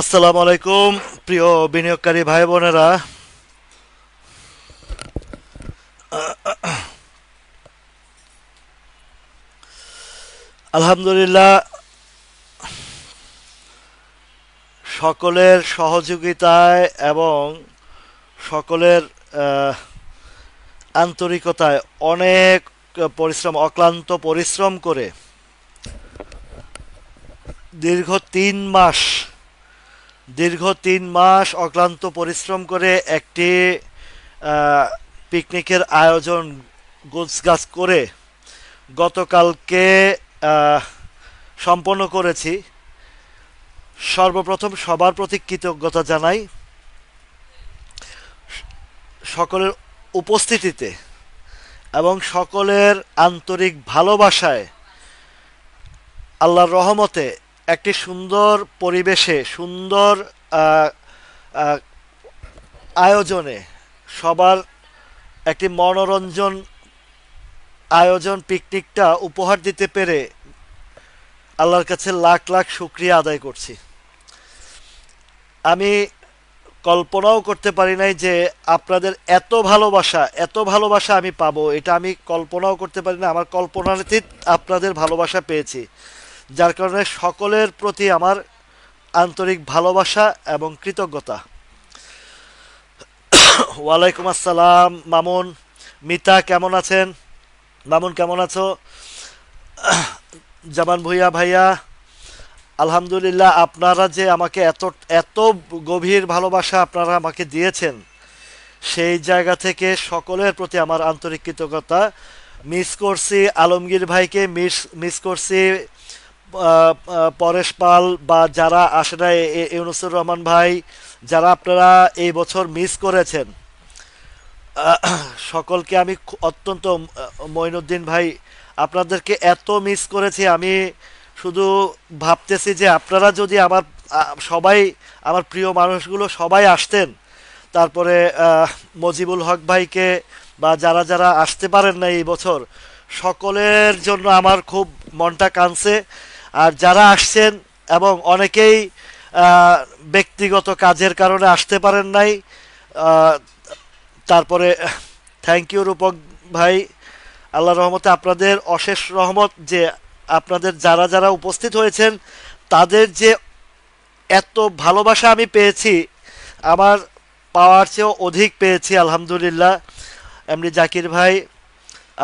আসসালামু আলাইকুম প্রিয় বিনিয়োগকারী ভাই বোনেরা। আলহামদুলিল্লাহ, সকলের সহযোগিতায় এবং সকলের আহ, আন্তরিকতায় অনেক অক্লান্ত পরিশ্রম করে দীর্ঘ ৩ মাস অক্লান্ত পরিশ্রম করে একটি আহ, পিকনিকের আয়োজন গোছগাছ করে গতকালকে আহ, সম্পন্ন করেছি। সর্বপ্রথম সবার প্রতি কৃতজ্ঞতা জানাই সকলের উপস্থিতিতে এবং সকলের আন্তরিক ভালোবাসায়। আল্লাহর রহমতে একটি সুন্দর পরিবেশে, সুন্দর আহ, আহ, আয়োজনে, সবার একটি মনোরঞ্জন আয়োজন পিকনিকটা উপহার দিতে পেরে আল্লাহর কাছে লাখ লাখ শুক্রিয়া আদায় করছি। আমি কল্পনাও করতে পারি নাই যে আপনাদের এত ভালোবাসা আমি পাবো, এটা আমি কল্পনাও করতে পারি না। আমার কল্পনাতীত আপনাদের ভালোবাসা পেয়েছি, যার কারণে সকলের প্রতি আমার আন্তরিক ভালোবাসা এবং কৃতজ্ঞতা। ওয়ালাইকুম আসসালাম মামুন। মিতা কেমন আছেন? মামুন কেমন আছো? জামান ভুইয়া ভাইয়া, আলহামদুলিল্লাহ। আপনারা যে আমাকে এত এত গভীর ভালোবাসা আপনারা আমাকে দিয়েছেন, সেই জায়গা থেকে সকলের প্রতি আমার আন্তরিক কৃতজ্ঞতা। মিস করছি আলমগীর ভাইকে, মিস করছি পরেশ পাল বা যারা আসে না, ইউনুসুর রহমান ভাই, যারা আপনারা এই বছর মিস করেছেন, সকলকে আমি অত্যন্ত, মঈনুদ্দিন ভাই, আপনাদেরকে এত মিস করেছি। আমি শুধু ভাবতেছি যে আপনারা যদি সবাই, আমার প্রিয় মানুষগুলো সবাই আসতেন, তারপরে মজিবুল হক ভাইকে, বা যারা যারা আসতে পারেন না এই বছর, সকলের জন্য আমার খুব মনটা কাঁদছে। আর যারা আসছেন এবং অনেকেই আহ, ব্যক্তিগত কাজের কারণে আসতে পারেন নাই, আহ, তারপরে থ্যাংক ইউ রূপক ভাই। আল্লাহ রহমতে আপনাদের অশেষ রহমত যে আপনাদের যারা যারা উপস্থিত হয়েছেন, তাদের যে এত ভালোবাসা আমি পেয়েছি, আমার পাওয়ার চেয়েও অধিক পেয়েছি আলহামদুলিল্লাহ। এমনি জাকির ভাই,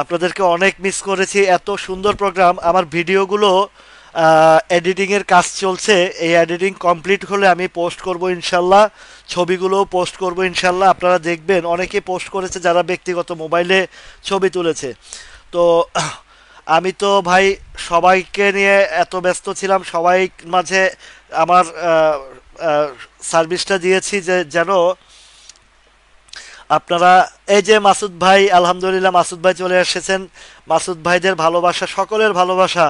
আপনাদেরকে অনেক মিস করেছি। এত সুন্দর প্রোগ্রাম। আমার ভিডিওগুলো এডিটিংয়ের কাজ চলছে, এই এডিটিং কমপ্লিট হলে আমি পোস্ট করব ইনশাল্লাহ। ছবিগুলোও পোস্ট করব ইনশাল্লাহ, আপনারা দেখবেন। অনেকেই পোস্ট করেছে যারা ব্যক্তিগত মোবাইলে ছবি তুলেছে। তো আমি তো ভাই সবাইকে নিয়ে এত ব্যস্ত ছিলাম, সবাই মাঝে আমার সার্ভিসটা দিয়েছি যে যেন আপনারা, এই যে মাসুদ ভাই, আলহামদুলিল্লাহ মাসুদ ভাই চলে এসেছেন। মাসুদ ভাইদের ভালোবাসা, সকলের ভালোবাসা,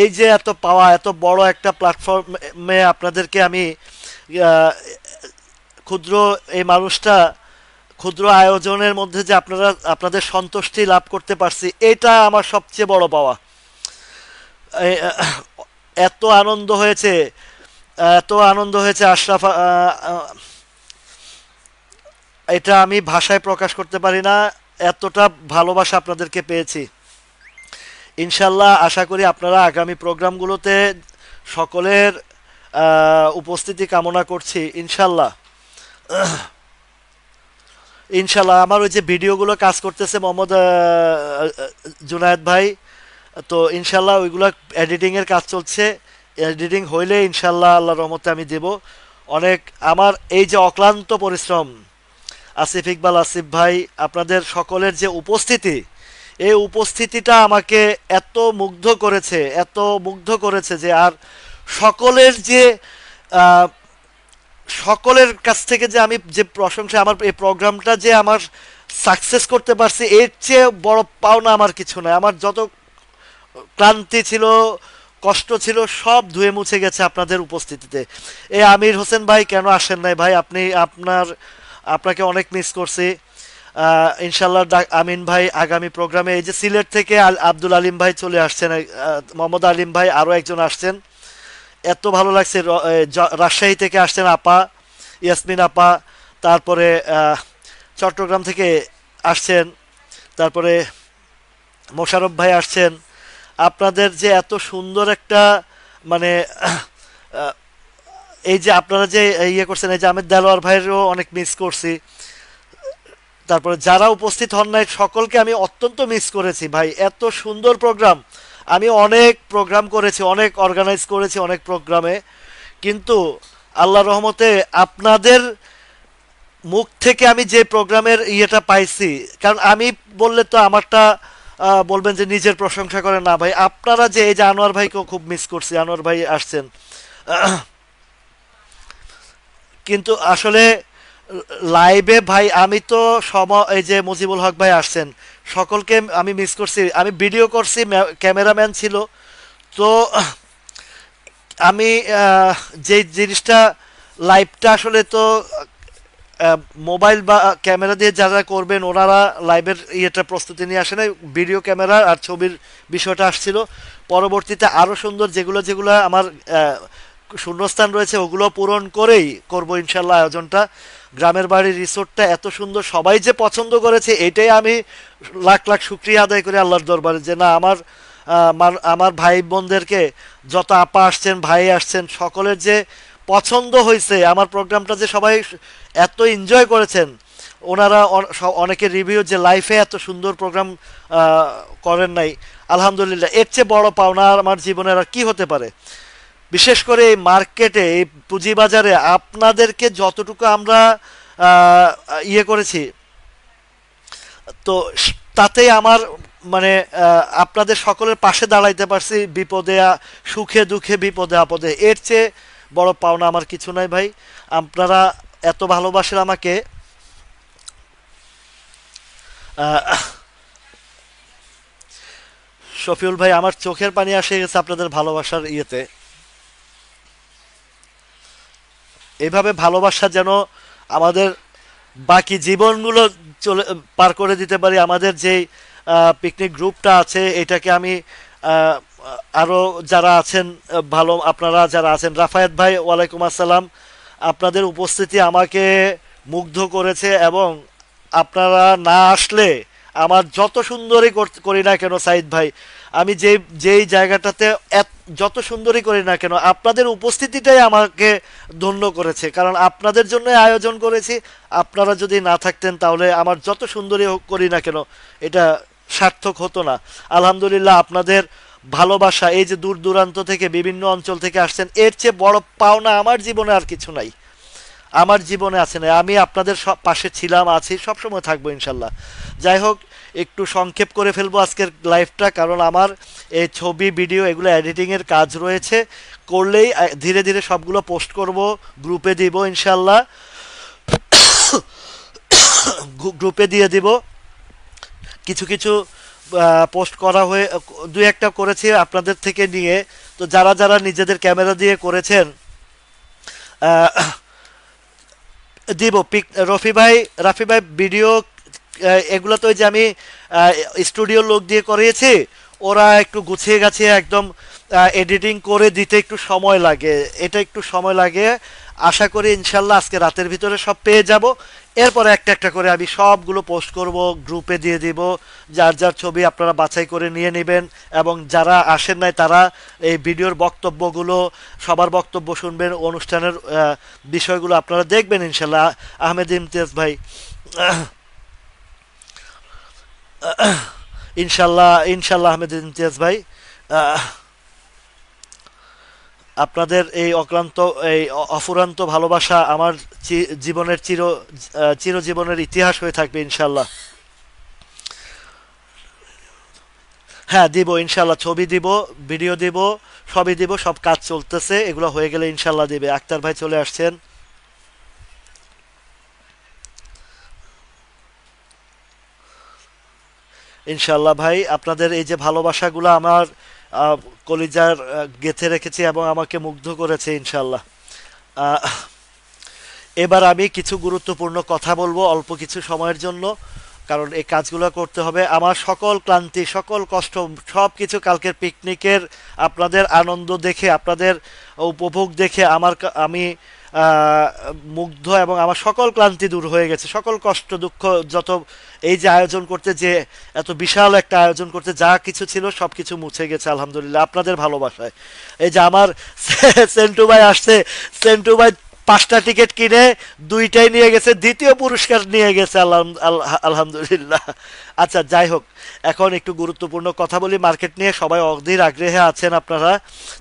এই যে এত পাওয়া, এত বড় একটা প্ল্যাটফর্মে আপনাদেরকে আমি আহ, ক্ষুদ্র এই মানুষটা, ক্ষুদ্র আয়োজনের মধ্যে যে আপনাদের সন্তুষ্টি লাভ করতে পারছি, এটা আমার সবচেয়ে বড় পাওয়া। এত আনন্দ হয়েছে, আশরাফ, এটা আমি ভাষায় প্রকাশ করতে পারি না। এতটা ভালোবাসা আপনাদেরকে পেয়েছি। ইনশাল্লাহ আশা করি আপনারা আগামী প্রোগ্রামগুলোতে সকলের উপস্থিতি কামনা করছি ইনশাল্লাহ। আমার ওই যে ভিডিওগুলো কাজ করতেছে মোহাম্মদ জুনায়েদ ভাই, তো ইনশাল্লাহ ওইগুলো এডিটিংয়ের কাজ চলছে। এডিটিং হইলে ইনশাল্লাহ আল্লাহর রহমতে আমি দেব। অনেক আমার এই যে অক্লান্ত পরিশ্রম, আসিফ ইকবাল, আসিফ ভাই, আপনাদের সকলের যে উপস্থিতি, এই উপস্থিতিটা আমাকে এত মুগ্ধ করেছে যে, আর সকলের যে আহ, সকলের কাছ থেকে যে আমি যে প্রশংসা, আমার এই প্রোগ্রামটা যে আমার সাকসেস করতে পারছি, এর চেয়ে বড় পাওনা আমার কিছু নয়। আমার যত ক্লান্তি ছিল, কষ্ট ছিল, সব ধুয়ে মুছে গেছে আপনাদের উপস্থিতিতে। এই আমির হোসেন ভাই কেন আসেন নাই ভাই? আপনাকে অনেক মিস করছি। ইনশাল্লাহ আমিন ভাই আগামী প্রোগ্রামে, এই যে সিলেট থেকে আব্দুল আলিম ভাই চলে আসছেন, মোহাম্মদ আলিম ভাই আরও একজন আসছেন। এত ভালো লাগছে। রাজশাহী থেকে আসছেন আপা, ইয়াসমিন আপা, তারপরে চট্টগ্রাম থেকে আসছেন, তারপরে মোশাররফ ভাই আসছেন। আপনাদের যে এত সুন্দর একটা মানে আহ, এই যে আপনারা যে ইয়ে করছেন, এই যে আমি দেলোয়ার ভাইয়েরও অনেক মিস করছি। তারপরে যারা উপস্থিত হন নাই সকলকে আমি অত্যন্ত মিস করেছি ভাই, এত সুন্দর প্রোগ্রাম। আমি অনেক প্রোগ্রাম করেছি, অনেক অর্গানাইজ করেছি অনেক প্রোগ্রামে, কিন্তু আল্লাহর রহমতে আপনাদের মুখ থেকে আমি যে প্রোগ্রামের ইয়েটা পাইছি, কারণ আমি বললে তো আমারটা বলবেন যে নিজের প্রশংসা করে না ভাই, আপনারা যে এই যে আনোয়ার ভাইকেও খুব মিস করছি, আনোয়ার ভাই আসছেন। কিন্তু আসলে লাইভে ভাই আমি তো এই যে মুজিবুল হক ভাই আসছেন, সকলকে আমি মিস করছি। আমি ভিডিও করছি, ক্যামেরাম্যান ছিল, তো আমি যে জিনিসটা লাইভটা আসলে তো আহ, মোবাইল বা ক্যামেরা দিয়ে যারা করবেন ওনারা লাইভের ইয়েটা প্রস্তুতি নিয়ে আসে না, ভিডিও ক্যামেরা আর ছবির বিষয়টা আসছিল। পরবর্তীতে আরও সুন্দর যেগুলো যেগুলো আমার শূন্যস্থান রয়েছে ওগুলো পূরণ করেই করব ইনশাল্লাহ আয়োজনটা। গ্রামের বাড়ির রিসোর্টটা এত সুন্দর, সবাই যে পছন্দ করেছে এটাই আমি লাখ লাখ শুক্রিয়া আদায় করি আল্লাহর দরবারে, যে না আমার আমার ভাই বোনদেরকে, যত আপা আসছেন ভাই আসছেন সকলের যে পছন্দ হয়েছে আমার প্রোগ্রামটা, যে সবাই এত এনজয় করেছেন। ওনারা অনেকে রিভিউ যে লাইফে এত সুন্দর প্রোগ্রাম করেন নাই, আলহামদুলিল্লাহ এর চেয়ে বড় পাওনা আমার জীবনের আর কি হতে পারে। বিশেষ করে এই মার্কেটে, এই পুঁজিবাজারে আপনাদেরকে যতটুকু আমরা আহ, ইয়ে করেছি, তো তাতেই আমার মানে আপনাদের সকলের পাশে দাঁড়াইতে পারছি বিপদে সুখে দুঃখে বিপদে আপদে, এর চেয়ে বড় পাওনা আমার কিছু নাই ভাই। আপনারা এত ভালোবাসেন আমাকে। আহ, শফিউল ভাই আমার চোখের পানি আসে গেছে আপনাদের ভালোবাসার ইয়েতে। এইভাবে ভালোবাসা যেন আমাদের বাকি জীবনগুলো চলে পার করে দিতে পারি। আমাদের যেই পিকনিক গ্রুপটা আছে এটাকে আমি আহ, আরো যারা আছেন ভালো, আপনারা যারা আছেন, রাফায়েত ভাই ওয়ালাইকুম আসসালাম, আপনাদের উপস্থিতি আমাকে মুগ্ধ করেছে। এবং আপনারা না আসলে আমার যত সুন্দরই করি না কেন সাইদ ভাই, আমি যেই জায়গাটাতে যত সুন্দরই করি না কেন আপনাদের উপস্থিতিটাই আমাকে ধন্য করেছে, কারণ আপনাদের জন্য আয়োজন করেছি। আপনারা যদি না থাকতেন তাহলে আমার যত সুন্দরই করি না কেন এটা সার্থক হতো না। আলহামদুলিল্লাহ আপনাদের ভালোবাসা, এই যে দূর দূরান্ত থেকে বিভিন্ন অঞ্চল থেকে আসছেন, এর চেয়ে বড় পাওনা আমার জীবনে আর কিছু নাই, আমার জীবনে আছে না। আমি আপনাদের পাশে ছিলাম, আছি, সবসময় থাকবো ইনশাল্লাহ। যাই হোক, একটু সংক্ষেপ করে ফেলবো আজকের লাইভটা, কারণ আমার এই ছবি ভিডিও এগুলো এডিটিংয়ের কাজ রয়েছে, করলেই ধীরে ধীরে সবগুলো পোস্ট করব, গ্রুপে দিব ইনশাল্লাহ, গ্রুপে দিয়ে দিব। কিছু কিছু পোস্ট করা হয়ে দুই একটা করেছি আপনাদের থেকে নিয়ে। তো যারা যারা নিজেদের ক্যামেরা দিয়ে করেছেন দিব পিক। রাফি ভাই ভিডিও এগুলো তো ওই যে আমি স্টুডিওর লোক দিয়ে করিয়েছি, ওরা একটু গুছিয়ে গাছিয়ে একদম এডিটিং করে দিতে একটু সময় লাগে, এটা একটু সময় লাগে। আশা করি ইনশাল্লাহ আজকে রাতের ভিতরে সব পেয়ে যাব। এরপরে একটা একটা করে আমি সবগুলো পোস্ট করব, গ্রুপে দিয়ে দিব। যার যার ছবি আপনারা বাছাই করে নিয়ে নেবেন, এবং যারা আসেন নাই তারা এই ভিডিওর বক্তব্যগুলো, সবার বক্তব্য শুনবেন, অনুষ্ঠানের বিষয়গুলো আপনারা দেখবেন ইনশাল্লাহ। আহমেদ ইমতিয়াজ ভাই, ইনশাল্লাহ ইনশাল্লাহ আহমেদ ইমতিয়াজ ভাই, আপনাদের এই অক্লান্ত, এই অফুরান্ত ভালোবাসা আমার জীবনের চিরজীবনের ইতিহাস হয়ে থাকবে ইনশাল্লাহ। হ্যাঁ দিব ইনশাল্লাহ, ছবি দিব, ভিডিও দিব, সবই দিব, সব কাজ চলতেছে, এগুলো হয়ে গেলে ইনশাল্লাহ দিবে। আক্তার ভাই চলে আসছেন। ইনশাল্লাহ ভাই, আপনাদের এই যে ভালোবাসাগুলো আমার আহ, কলিজার গেঁথে রেখেছি এবং আমাকে মুগ্ধ করেছে ইনশাল্লাহ। এবার আমি কিছু গুরুত্বপূর্ণ কথা বলবো অল্প কিছু সময়ের জন্য। কারণ এই কাজগুলো করতে হবে। আমার সকল ক্লান্তি, সকল কষ্ট, সব কিছু কালকের পিকনিকের আপনাদের আনন্দ দেখে, আপনাদের উপভোগ দেখে আমি আহ, মুগ্ধ, এবং আমার সকল ক্লান্তি দূর হয়ে গেছে, সকল কষ্ট দুঃখ যত, এই যে আয়োজন করতে, যে এত বিশাল একটা আয়োজন করতে যা কিছু ছিল সব কিছু মুছে গেছে আলহামদুলিল্লাহ আপনাদের ভালোবাসায়। এই যে আমার সেন্টু ভাই আসছে, সেন্টু ভাই 5টা টিকিট কিনে 2টাই নিয়ে গেছে, দ্বিতীয় পুরস্কার নিয়ে গেছে, আলহামদুলিল্লাহ। আচ্ছা যাই হোক, এখন একটু গুরুত্বপূর্ণ কথা বলি মার্কেট নিয়ে। সবাই অধীর আগ্রহে আছেন আপনারা।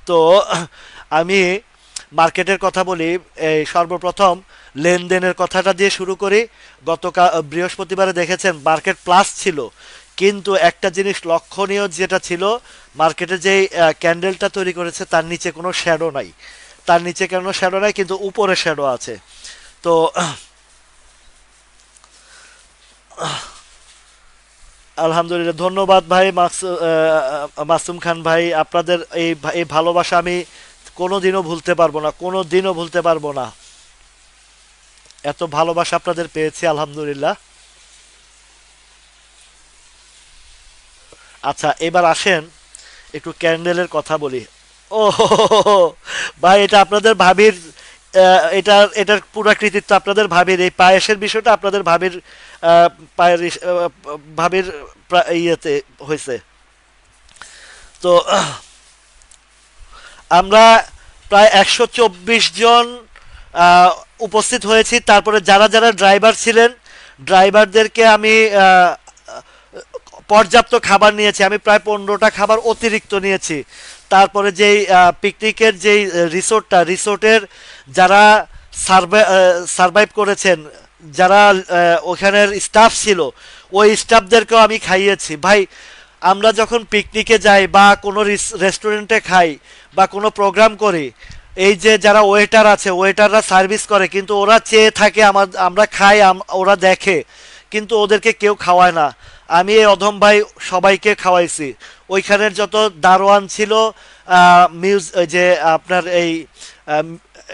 তো আমি মার্কেটের কথা বলি। এই সর্বপ্রথম লেনদেনের কথাটা দিয়ে শুরু করি। গতকাল বৃহস্পতিবারে দেখেছেন মার্কেট প্লাস ছিল, কিন্তু একটা জিনিস লক্ষণীয় যেটা ছিল, মার্কেটে যেই ক্যান্ডেলটা তৈরি করেছে তার নিচে কোনো শ্যাডো নাই। তার নিচে কোনো শ্যাডো নাই, কিন্তু উপরে শ্যাডো আছে। তো আলহামদুলিল্লাহ, ধন্যবাদ ভাই মাসুম খান ভাই। আপনাদের এই ভালোবাসা আমি কোনোদিনও ভুলতে পারবো না, কোনোদিনও ভুলতে পারবো না। এত ভালোবাসা আপনাদের পেয়েছি আলহামদুলিল্লাহ। আচ্ছা এবার আসেন একটু ক্যান্ডেলের কথা বলি। ও হো হো হো হো, ভাই এটা আপনাদের ভাবির, এটার পুরো কৃতিত্ব আপনাদের ভাবির। এই পায়েসের বিষয়টা আপনাদের ভাবির, পায়ের ভাবির ইয়েতে হয়েছে। তো আমরা প্রায় 124 জন আহ, উপস্থিত হয়েছি। তারপরে যারা যারা ড্রাইভার ছিলেন, ড্রাইভারদেরকে আমি পর্যাপ্ত খাবার নিয়েছি। আমি প্রায় 15টা খাবার অতিরিক্ত নিয়েছি। তারপরে যেই পিকনিকের যেই রিসোর্টের যারা সার্ভাইভ করেছেন, যারা ওখানের স্টাফ ছিল, ওই স্টাফদেরকেও আমি খাইয়েছি। ভাই আমরা যখন পিকনিকে যাই বা কোনো রেস্টুরেন্টে খাই বা কোনো প্রোগ্রাম করি, এই যে যারা ওয়েটার আছে, ওয়েটাররা সার্ভিস করে, কিন্তু ওরা চেয়ে থাকে আমরা খাই, ওরা দেখে, কিন্তু ওদেরকে কেউ খাওয়ায় না। আমি এই অধম ভাই সবাইকে খাওয়াইছি। ওইখানের যত দারোয়ান ছিল, ওই যে আপনার এই আম,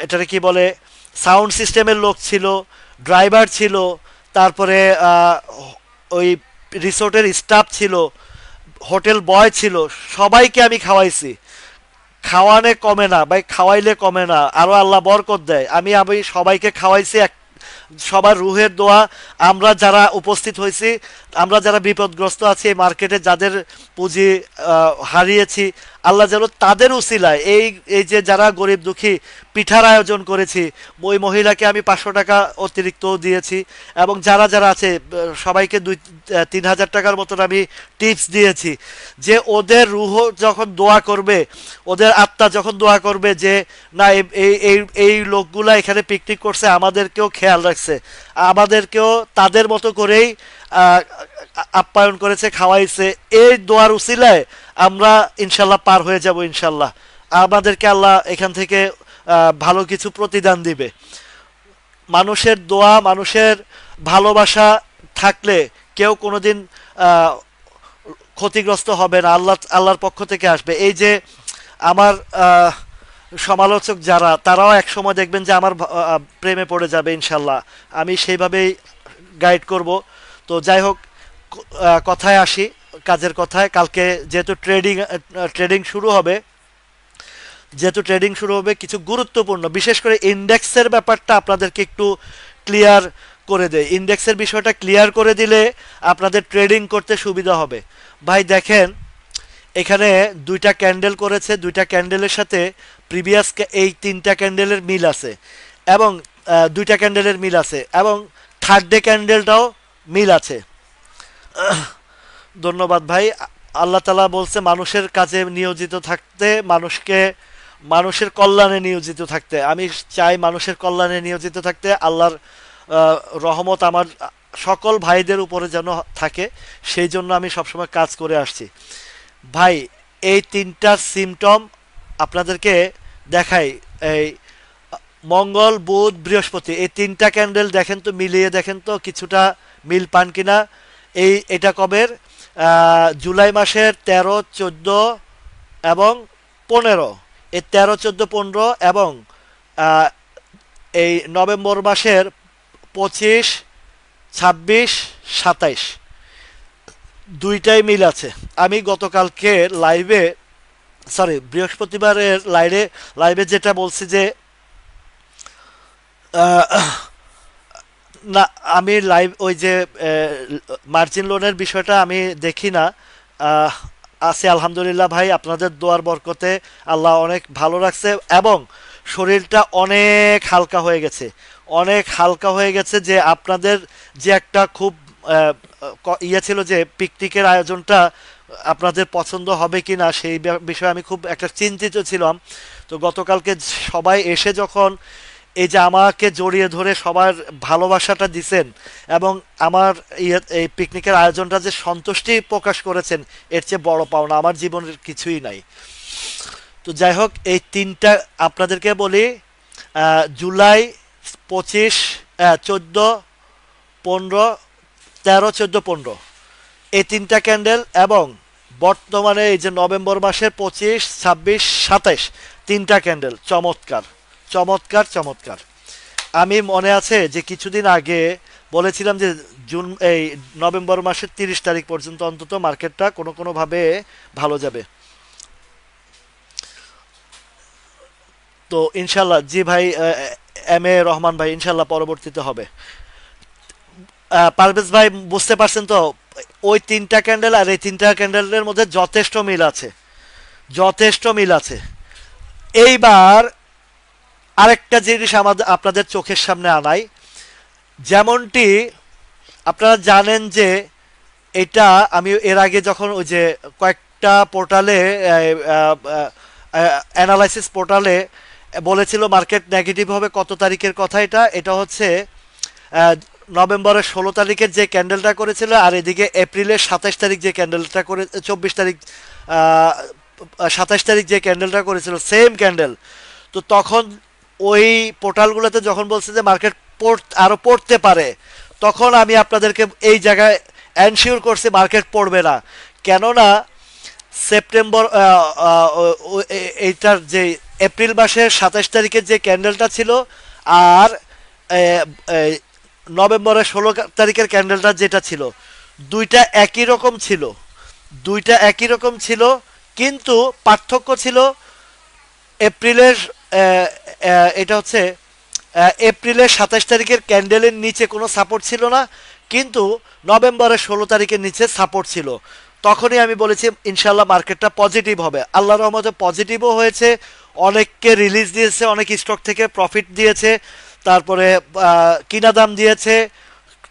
এটাকে কি বলে, সাউন্ড সিস্টেমের লোক ছিল, ড্রাইভার ছিল, তারপরে ওই রিসোর্টের স্টাফ ছিল, হোটেল বয় ছিল, সবাইকে আমি খাওয়াইছি। খাওয়ানে কমে না ভাই, খাওয়াইলে কমে না, আরো আল্লাহ বরকত দেয়। আমি সবাইকে খাওয়াইছি। সবার রুহের দোয়া, আমরা যারা উপস্থিত হয়েছি, আমরা যারা বিপদগ্রস্ত আছি এই মার্কেটে, যাদের পুঁজি হারিয়েছি, আল্লাহ যেন তাদের উসিলায়, এই যে যারা গরিব দুঃখী পিঠার আয়োজন করেছি, ওই মহিলাকে আমি 500 টাকা অতিরিক্ত দিয়েছি, এবং যারা যারা আছে সবাইকে 2-3 হাজার টাকার মতন আমি টিপস দিয়েছি। যে ওদের রুহ যখন দোয়া করবে, ওদের আত্মা যখন দোয়া করবে যে না, এই লোকগুলা এখানে পিকনিক করছে, আমাদেরকেও খেয়াল রাখছে, আমাদেরকেও তাদের মতো করেই আপ্যায়ন করেছে, খাওয়াইছে, এই দোয়ার উসিলায় আমরা ইনশাল্লাহ পার হয়ে যাব ইনশাল্লাহ। আমাদেরকে আল্লাহ এখান থেকে ভালো কিছু প্রতিদান দিবে। মানুষের দোয়া, মানুষের ভালোবাসা থাকলে কেউ কোনোদিন আহ, ক্ষতিগ্রস্ত হবে না, আল্লাহর পক্ষ থেকে আসবে। এই যে আমার সমালোচক যারা, তারাও এক সময় দেখবেন যে আমার প্রেমে পড়ে যাবে ইনশাল্লাহ। আমি সেইভাবেই গাইড করব। তো যাই হোক, কথায় আসি, কাজের কথায়। কালকে যেহেতু ট্রেডিং শুরু হবে, কিছু গুরুত্বপূর্ণ, বিশেষ করে ইন্ডেক্সের ব্যাপারটা আপনাদেরকে একটু ক্লিয়ার করে দেয়। ইন্ডেক্সের বিষয়টা ক্লিয়ার করে দিলে আপনাদের ট্রেডিং করতে সুবিধা হবে। ভাই দেখেন, এখানে 2টা ক্যান্ডেল করেছে, 2টা ক্যান্ডেলের সাথে প্রিভিয়াস এই 3টা ক্যান্ডেলের মিল আছে, এবং 2টা ক্যান্ডেলের মিল আছে, এবং থার্ড ডে ক্যান্ডেলটাও মিল আছে। ধন্যবাদ ভাই। আল্লাহ তালা বলছে মানুষের কাজে নিয়োজিত থাকতে, মানুষের কল্যাণে নিয়োজিত থাকতে। আমি চাই মানুষের কল্যাণে নিয়োজিত থাকতে। আল্লাহর রহমত আমার সকল ভাইদের উপরে যেন থাকে, সেই জন্য আমি সবসময় কাজ করে আসছি। ভাই এই 3টা সিমটম আপনাদেরকে দেখাই। এই মঙ্গল, বুধ, বৃহস্পতি, এই 3টা ক্যান্ডেল দেখেন তো, মিলিয়ে দেখেন তো কিছুটা মিল পান কিনা। এটা কবের? জুলাই মাসের 13, 14 এবং 15। এই 13, 14, 15 এবং আহ, এই নভেম্বর মাসের 25, 26, 27। দুইটাই মিল আছে। আমি গতকালকে লাইভে, সরি বৃহস্পতিবারের লাইভে যেটা বলছি যে আহ, না, আমি লাইভ ওই যে মার্জিন লোনের বিষয়টা আমি দেখি না। আহ, আছি আলহামদুলিল্লাহ ভাই, আপনাদের দোয়ার বরকতে আল্লাহ অনেক ভালো রাখছে, এবং শরীরটা অনেক হালকা হয়ে গেছে, অনেক হালকা হয়ে গেছে। যে আপনাদের যে একটা খুব ইয়ে ছিল যে পিকনিকের আয়োজনটা আপনাদের পছন্দ হবে কি না সেই বিষয়ে আমি খুব একটা চিন্তিত ছিলাম। তো গতকালকে সবাই এসে যখন এই যে আমাকে জড়িয়ে ধরে সবার ভালোবাসাটা দিছেন, এবং আমার এই পিকনিকের আয়োজনটা যে সন্তুষ্টি প্রকাশ করেছেন, এর চেয়ে বড় পাওনা আমার জীবনের কিছুই নাই। তো যাই হোক, এই তিনটা আপনাদেরকে বলি, জুলাই 25, 14, 15, 13, 14, 15, এই তিনটা ক্যান্ডেল, এবং বর্তমানে এই যে নভেম্বর মাসের 25, 26, 27, তিনটা ক্যান্ডেল চমৎকার, চমৎকার, চমৎকার। আমি মনে আছে যে কিছুদিন আগে বলেছিলাম যে এই নভেম্বর মাসের 30 তারিখ পর্যন্ত অন্তত মার্কেটটা কোনো কোনোভাবে ভালো যাবে। তো ইনশাল্লাহ জি ভাই, এম এ রহমান ভাই, ইনশাল্লাহ পরবর্তীতে হবে। পারভেজ ভাই বুঝতে পারছেন তো, ওই তিনটা ক্যান্ডেল আর এই তিনটা ক্যান্ডেলের মধ্যে যথেষ্ট মিল আছে, যথেষ্ট মিল আছে। এইবার আরেকটা জিনিস আমাদের আপনাদের চোখের সামনে আনাই, যেমনটি আপনারা জানেন যে এটা আমি এর আগে যখন ওই যে কয়েকটা পোর্টালে, অ্যানালাইসিস পোর্টালে বলেছিল মার্কেট নেগেটিভ হবে কত তারিখের কথা, এটা এটা হচ্ছে আহ, নভেম্বরের 16 তারিখের যে ক্যান্ডেলটা করেছিল, আর এদিকে এপ্রিলের 27 তারিখ যে ক্যান্ডেলটা করে, 24 তারিখ, 27 তারিখ যে ক্যান্ডেলটা করেছিল, সেম ক্যান্ডেল। তো তখন ওই পোর্টালগুলোতে যখন বলছে যে মার্কেট আরো পড়তে পারে, তখন আমি আপনাদেরকে এই জায়গায় এনশিওর করছি মার্কেট পড়বে না। কেননা সেপ্টেম্বর, এইটার যে এপ্রিল মাসের 27 তারিখের যে ক্যান্ডেলটা ছিল, আর নভেম্বরের 16 তারিখের ক্যান্ডেলটা যেটা ছিল, দুইটা একই রকম ছিল, দুইটা একই রকম ছিল। কিন্তু পার্থক্য ছিল এপ্রিলের, এটা হচ্ছে এপ্রিলের 27 তারিখের ক্যান্ডেলের নিচে কোনো সাপোর্ট ছিল না, কিন্তু নভেম্বরের 16 তারিখের নিচে সাপোর্ট ছিল। তখনই আমি বলেছি ইনশাল্লাহ মার্কেটটা পজিটিভ হবে, আল্লাহ রহমতে পজিটিভও হয়েছে। অনেককে রিলিজ দিয়েছে, অনেক স্টক থেকে প্রফিট দিয়েছে, তারপরে কিনা দাম দিয়েছে,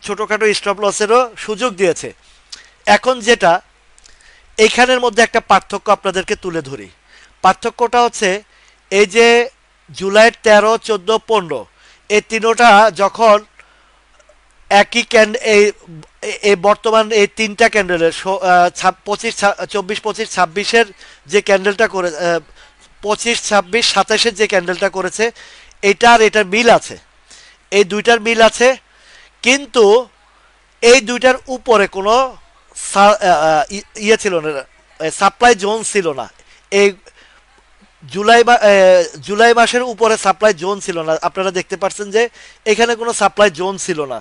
ছোটোখাটো স্টপ লসেরও সুযোগ দিয়েছে। এখন যেটা এইখানের মধ্যে একটা পার্থক্য আপনাদেরকে তুলে ধরি, পার্থক্যটা হচ্ছে এই যে জুলাইয়ের 13, 14, 15, এই তিনোটা যখন একই এই এই বর্তমান এই তিনটা ক্যান্ডেলের 25, 24, 25, 26-এর যে ক্যান্ডেলটা করে, 25, 26, 27-এর যে ক্যান্ডেলটা করেছে, এটার এটার মিল আছে, এই দুইটার মিল আছে। কিন্তু এই দুইটার উপরে কোনো ইয়ে ছিল না, সাপ্লাই জোন ছিল না। এই জুলাই মাসের উপরে সাপ্লাই জোন ছিল না, আপনারা দেখতে পাচ্ছেন যে এখানে কোনো সাপ্লাই জোন ছিল না।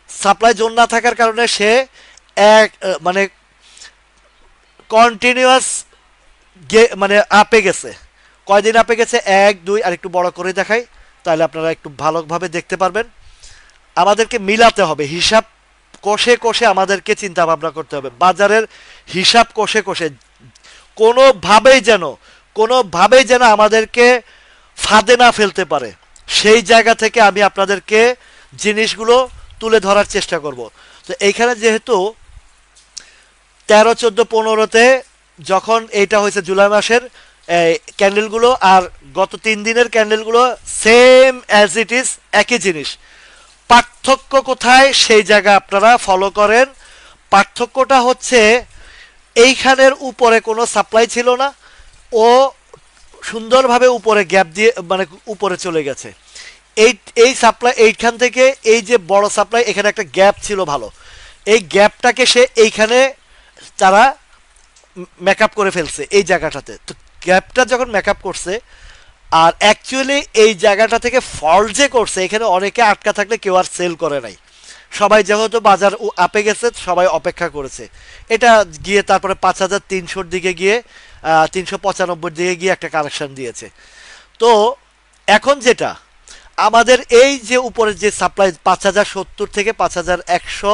সাপ্লাই জোন না থাকার কারণে সে এক মানে কন্টিনিউয়াস মানে আপে গেছে। কয়দিন আপে গেছে? 1, 2, আর একটু বড় করে দেখাই তাহলে আপনারা একটু ভালোভাবে দেখতে পারবেন। আমাদেরকে মিলাতে হবে, হিসাব কষে কষে আমাদেরকে চিন্তা ভাবনা করতে হবে, বাজারের হিসাব কষে কষে, কোনোভাবেই যেন কোনোভাবেই যেন আমাদেরকে ফাঁদে না ফেলতে পারে, সেই জায়গা থেকে আমি আপনাদেরকে জিনিসগুলো তুলে ধরার চেষ্টা করব। তো এইখানে যেহেতু 13, 14, 15-তে যখন এইটা হয়েছে জুলাই মাসের ক্যান্ডেলগুলো আর গত 3 দিনের ক্যান্ডেলগুলো সেম অ্যাজ ইট ইজ, একই জিনিস। পার্থক্য কোথায় সেই জায়গা আপনারা ফলো করেন। পার্থক্যটা হচ্ছে এইখানের উপরে কোনো সাপ্লাই ছিল না, ও সুন্দরভাবে উপরে গ্যাপ দিয়ে মানে উপরে চলে গেছে। এই এই সাপ্লাই এইখান থেকে এই যে বড় সাপ্লাই, এখানে একটা গ্যাপ ছিল ভালো, এই গ্যাপটাকে সে এইখানে তারা মেকআপ করে ফেলছে এই জায়গাটাতে। তো গ্যাপটা যখন মেকআপ করছে, আর অ্যাকচুয়ালি এই জায়গাটা থেকে ফল যে করছে, এখানে অনেকে আটকা থাকলে কেউ আর সেল করে নাই, সবাই যেহেতু বাজার আপে গেছে সবাই অপেক্ষা করেছে। এটা গিয়ে তারপরে 5300-র দিকে গিয়ে 395-র দিকে গিয়ে একটা কারেকশন দিয়েছে। তো এখন যেটা আমাদের এই যে উপরের যে সাপ্লাই 5070 থেকে 5100,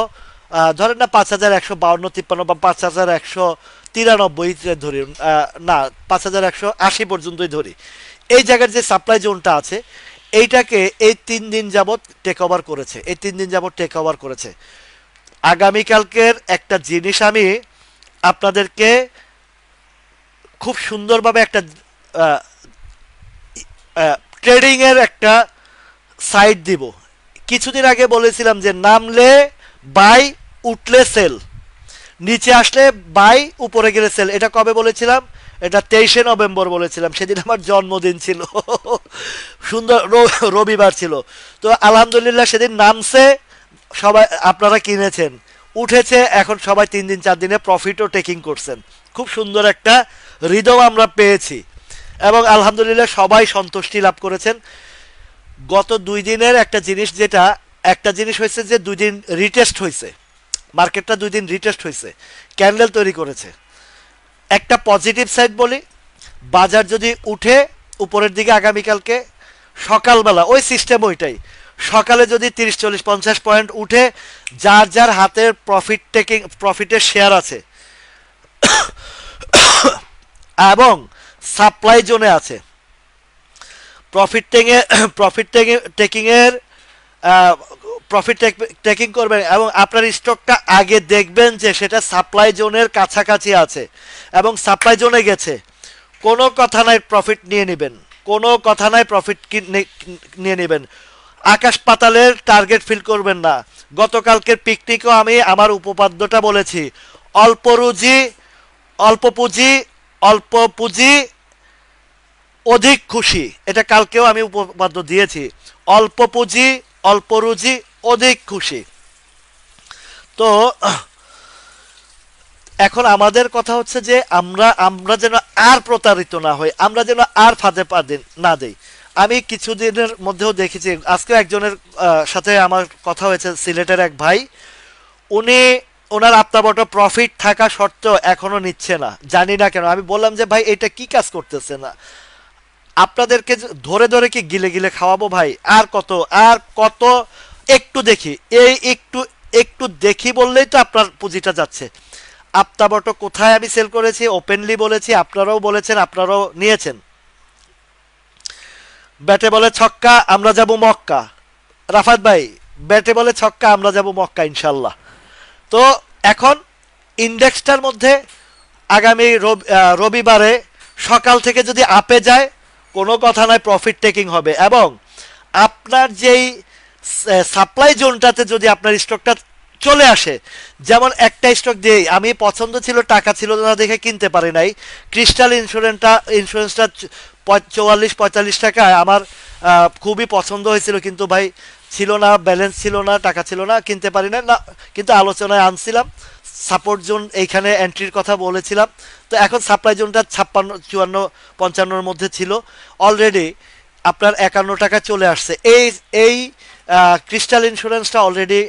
ধরেন না 5152-53 বা 5193 ধরি, না 5180 পর্যন্তই ধরি, এই জায়গার যে সাপ্লাই জোনটা আছে এইটাকে এই 3 দিন যাবত টেক ওভার করেছে, এই 3 দিন যাবত টেক ওভার করেছে। আগামীকালকের একটা জিনিস আমি আপনাদেরকে খুব সুন্দরভাবে একটা ট্রেডিং এর একটা সাইট দিব। কিছুদিন আগে বলেছিলাম যে নামলে বাই, উঠলে সেল, নিচে আসলে বাই, উপরে গেলে সেল। এটা কবে বলেছিলাম? এটা 23শে নভেম্বর বলেছিলাম, সেদিন আমার জন্মদিন ছিল। সুন্দর রবিবার ছিল। তো আলহামদুলিল্লাহ সেদিন নামছে, সবাই আপনারা কিনেছেন, উঠেছে, এখন সবাই 3 দিন 4 দিনে প্রফিটও টেকিং করছেন। খুব সুন্দর একটা হৃদয় আমরা পেয়েছি এবং আলহামদুলিল্লাহ সবাই সন্তুষ্টি লাভ করেছেন। গত 2 দিনের একটা জিনিস, যেটা একটা জিনিস হয়েছে যে 2 দিন রিটেস্ট হয়েছে, মার্কেটটা 2 দিন রিটেস্ট হয়েছে, ক্যান্ডেল তৈরি করেছে। একটা পজিটিভ সাইড বলি, বাজার যদি উঠে উপরের দিকে আগামীকালকে সকালবেলা, ওই সিস্টেম ওইটাই, সকালে যদি 30 40 50 পয়েন্ট উঠে, যার যার হাতের প্রফিটের শেয়ার আছে এবং সাপ্লাই জোনে আছে, প্রফিট টেকিং এর প্রফিট টেকিং করবেন এবং আপনার স্টকটা আগে দেখবেন যে সেটা সাপ্লাই জোনের কাছাকাছি আছে এবং সাপ্লাই জোনে গেছে, কোনো কথা নাই প্রফিট নিয়ে নেবেন, কোনো কথা নাই প্রফিট নিয়ে নেবেন। আকাশ পাতালের টার্গেট ফিল করবেন না। গতকালকের পিকনিকও আমি আমার উপপাদ্যটা বলেছি, অল্প রুজি অল্প পুঁজি, অল্প পুঁজি অধিক খুশি। এটা কালকেও আমি উপপাদ্য দিয়েছি, অল্প পুঁজি অল্প রুজি অধিক খুশি। তো এখন আমাদের কথা হচ্ছে যে আমরা যেন আর প্রতারিত না হই, আমরা যেন আর ফাঁদে পা না দেই। আমি কিছুদিনের মধ্যেও দেখেছি, আজকে একজনের সাথে আমার কথা হয়েছে, সিলেটের এক ভাই, উনি ওনার আত্মাবট প্রফিট থাকা সত্ত্বেও এখনো নিচ্ছে না, জানি না কেন। আমি বললাম যে ভাই এটা কি কাজ করতেছে না, আপনাদেরকে ধরে ধরে কি গিলে গিলে খাওয়াবো ভাই? আর কত আর কত, একটু দেখি, এই একটু একটু দেখি বললেই তো আপনার পুঁজিটা যাচ্ছে। আপ্তাবট কোথায় আমি সেল করেছি ওপেনলি বলেছি, আপনারাও বলেছেন, আপনারাও নিয়েছেন। ব্যাটে বলে ছক্কা আমরা যাব মক্কা, রাফাত ভাই ব্যাটে বলে ছক্কা আমরা যাব মক্কা ইনশাল্লাহ। তো এখন ইন্ডেক্সটার মধ্যে আগামী রবিবারে সকাল থেকে যদি আপে যায়, কোনো কথা নয় প্রফিট টেকিং হবে এবং আপনার যেই সাপ্লাই জোনটাতে যদি আপনার স্টকটা চলে আসে, যেমন একটা স্টক দিয়ে আমি পছন্দ ছিল, টাকা ছিল না দেখে কিনতে পারি নাই, ক্রিস্টাল ইন্স্যুরেন্সটা 44-45 টাকায় আমার খুবই পছন্দ হয়েছিল, কিন্তু ভাই ছিল না, ব্যালেন্স ছিল না, টাকা ছিল না, কিনতে পারি না, কিন্তু আলোচনায় আনছিলাম, সাপোর্ট জোন এইখানে এন্ট্রির কথা বলেছিলাম। তো এখন সাপ্লাই জোনটা 56-54-55-র মধ্যে ছিল, অলরেডি আপনার 51 টাকা চলে আসছে। এই ক্রিস্টাল ইন্স্যুরেন্সটা অলরেডি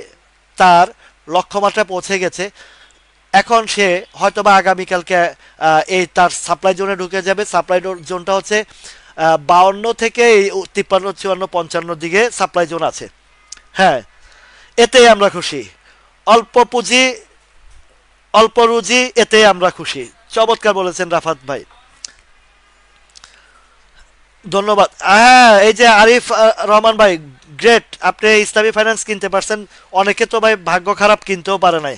তার লক্ষ্যমাত্রা পৌঁছে গেছে। এখন সে হয়তোবা আগামীকালকে এই তার সাপ্লাই জোনে ঢুকে যাবে। সাপ্লাই জোনটা হচ্ছে 52 থেকে 53-54-55 দিকে সাপ্লাই জোন আছে। হ্যাঁ, এতেই আমরা খুশি, অল্প পুঁজি অল্প রুজি, এতে আমরা খুশি। চমৎকার বলেছেন রাফাত ভাই, ধন্যবাদ। হ্যাঁ, এই যে আরিফ রহমান ভাই, গ্রেট, আপনি ইসলামী ফাইন্যান্স কিনতে পারছেন, অনেকে তো ভাই ভাগ্য খারাপ কিনতেও পারে নাই।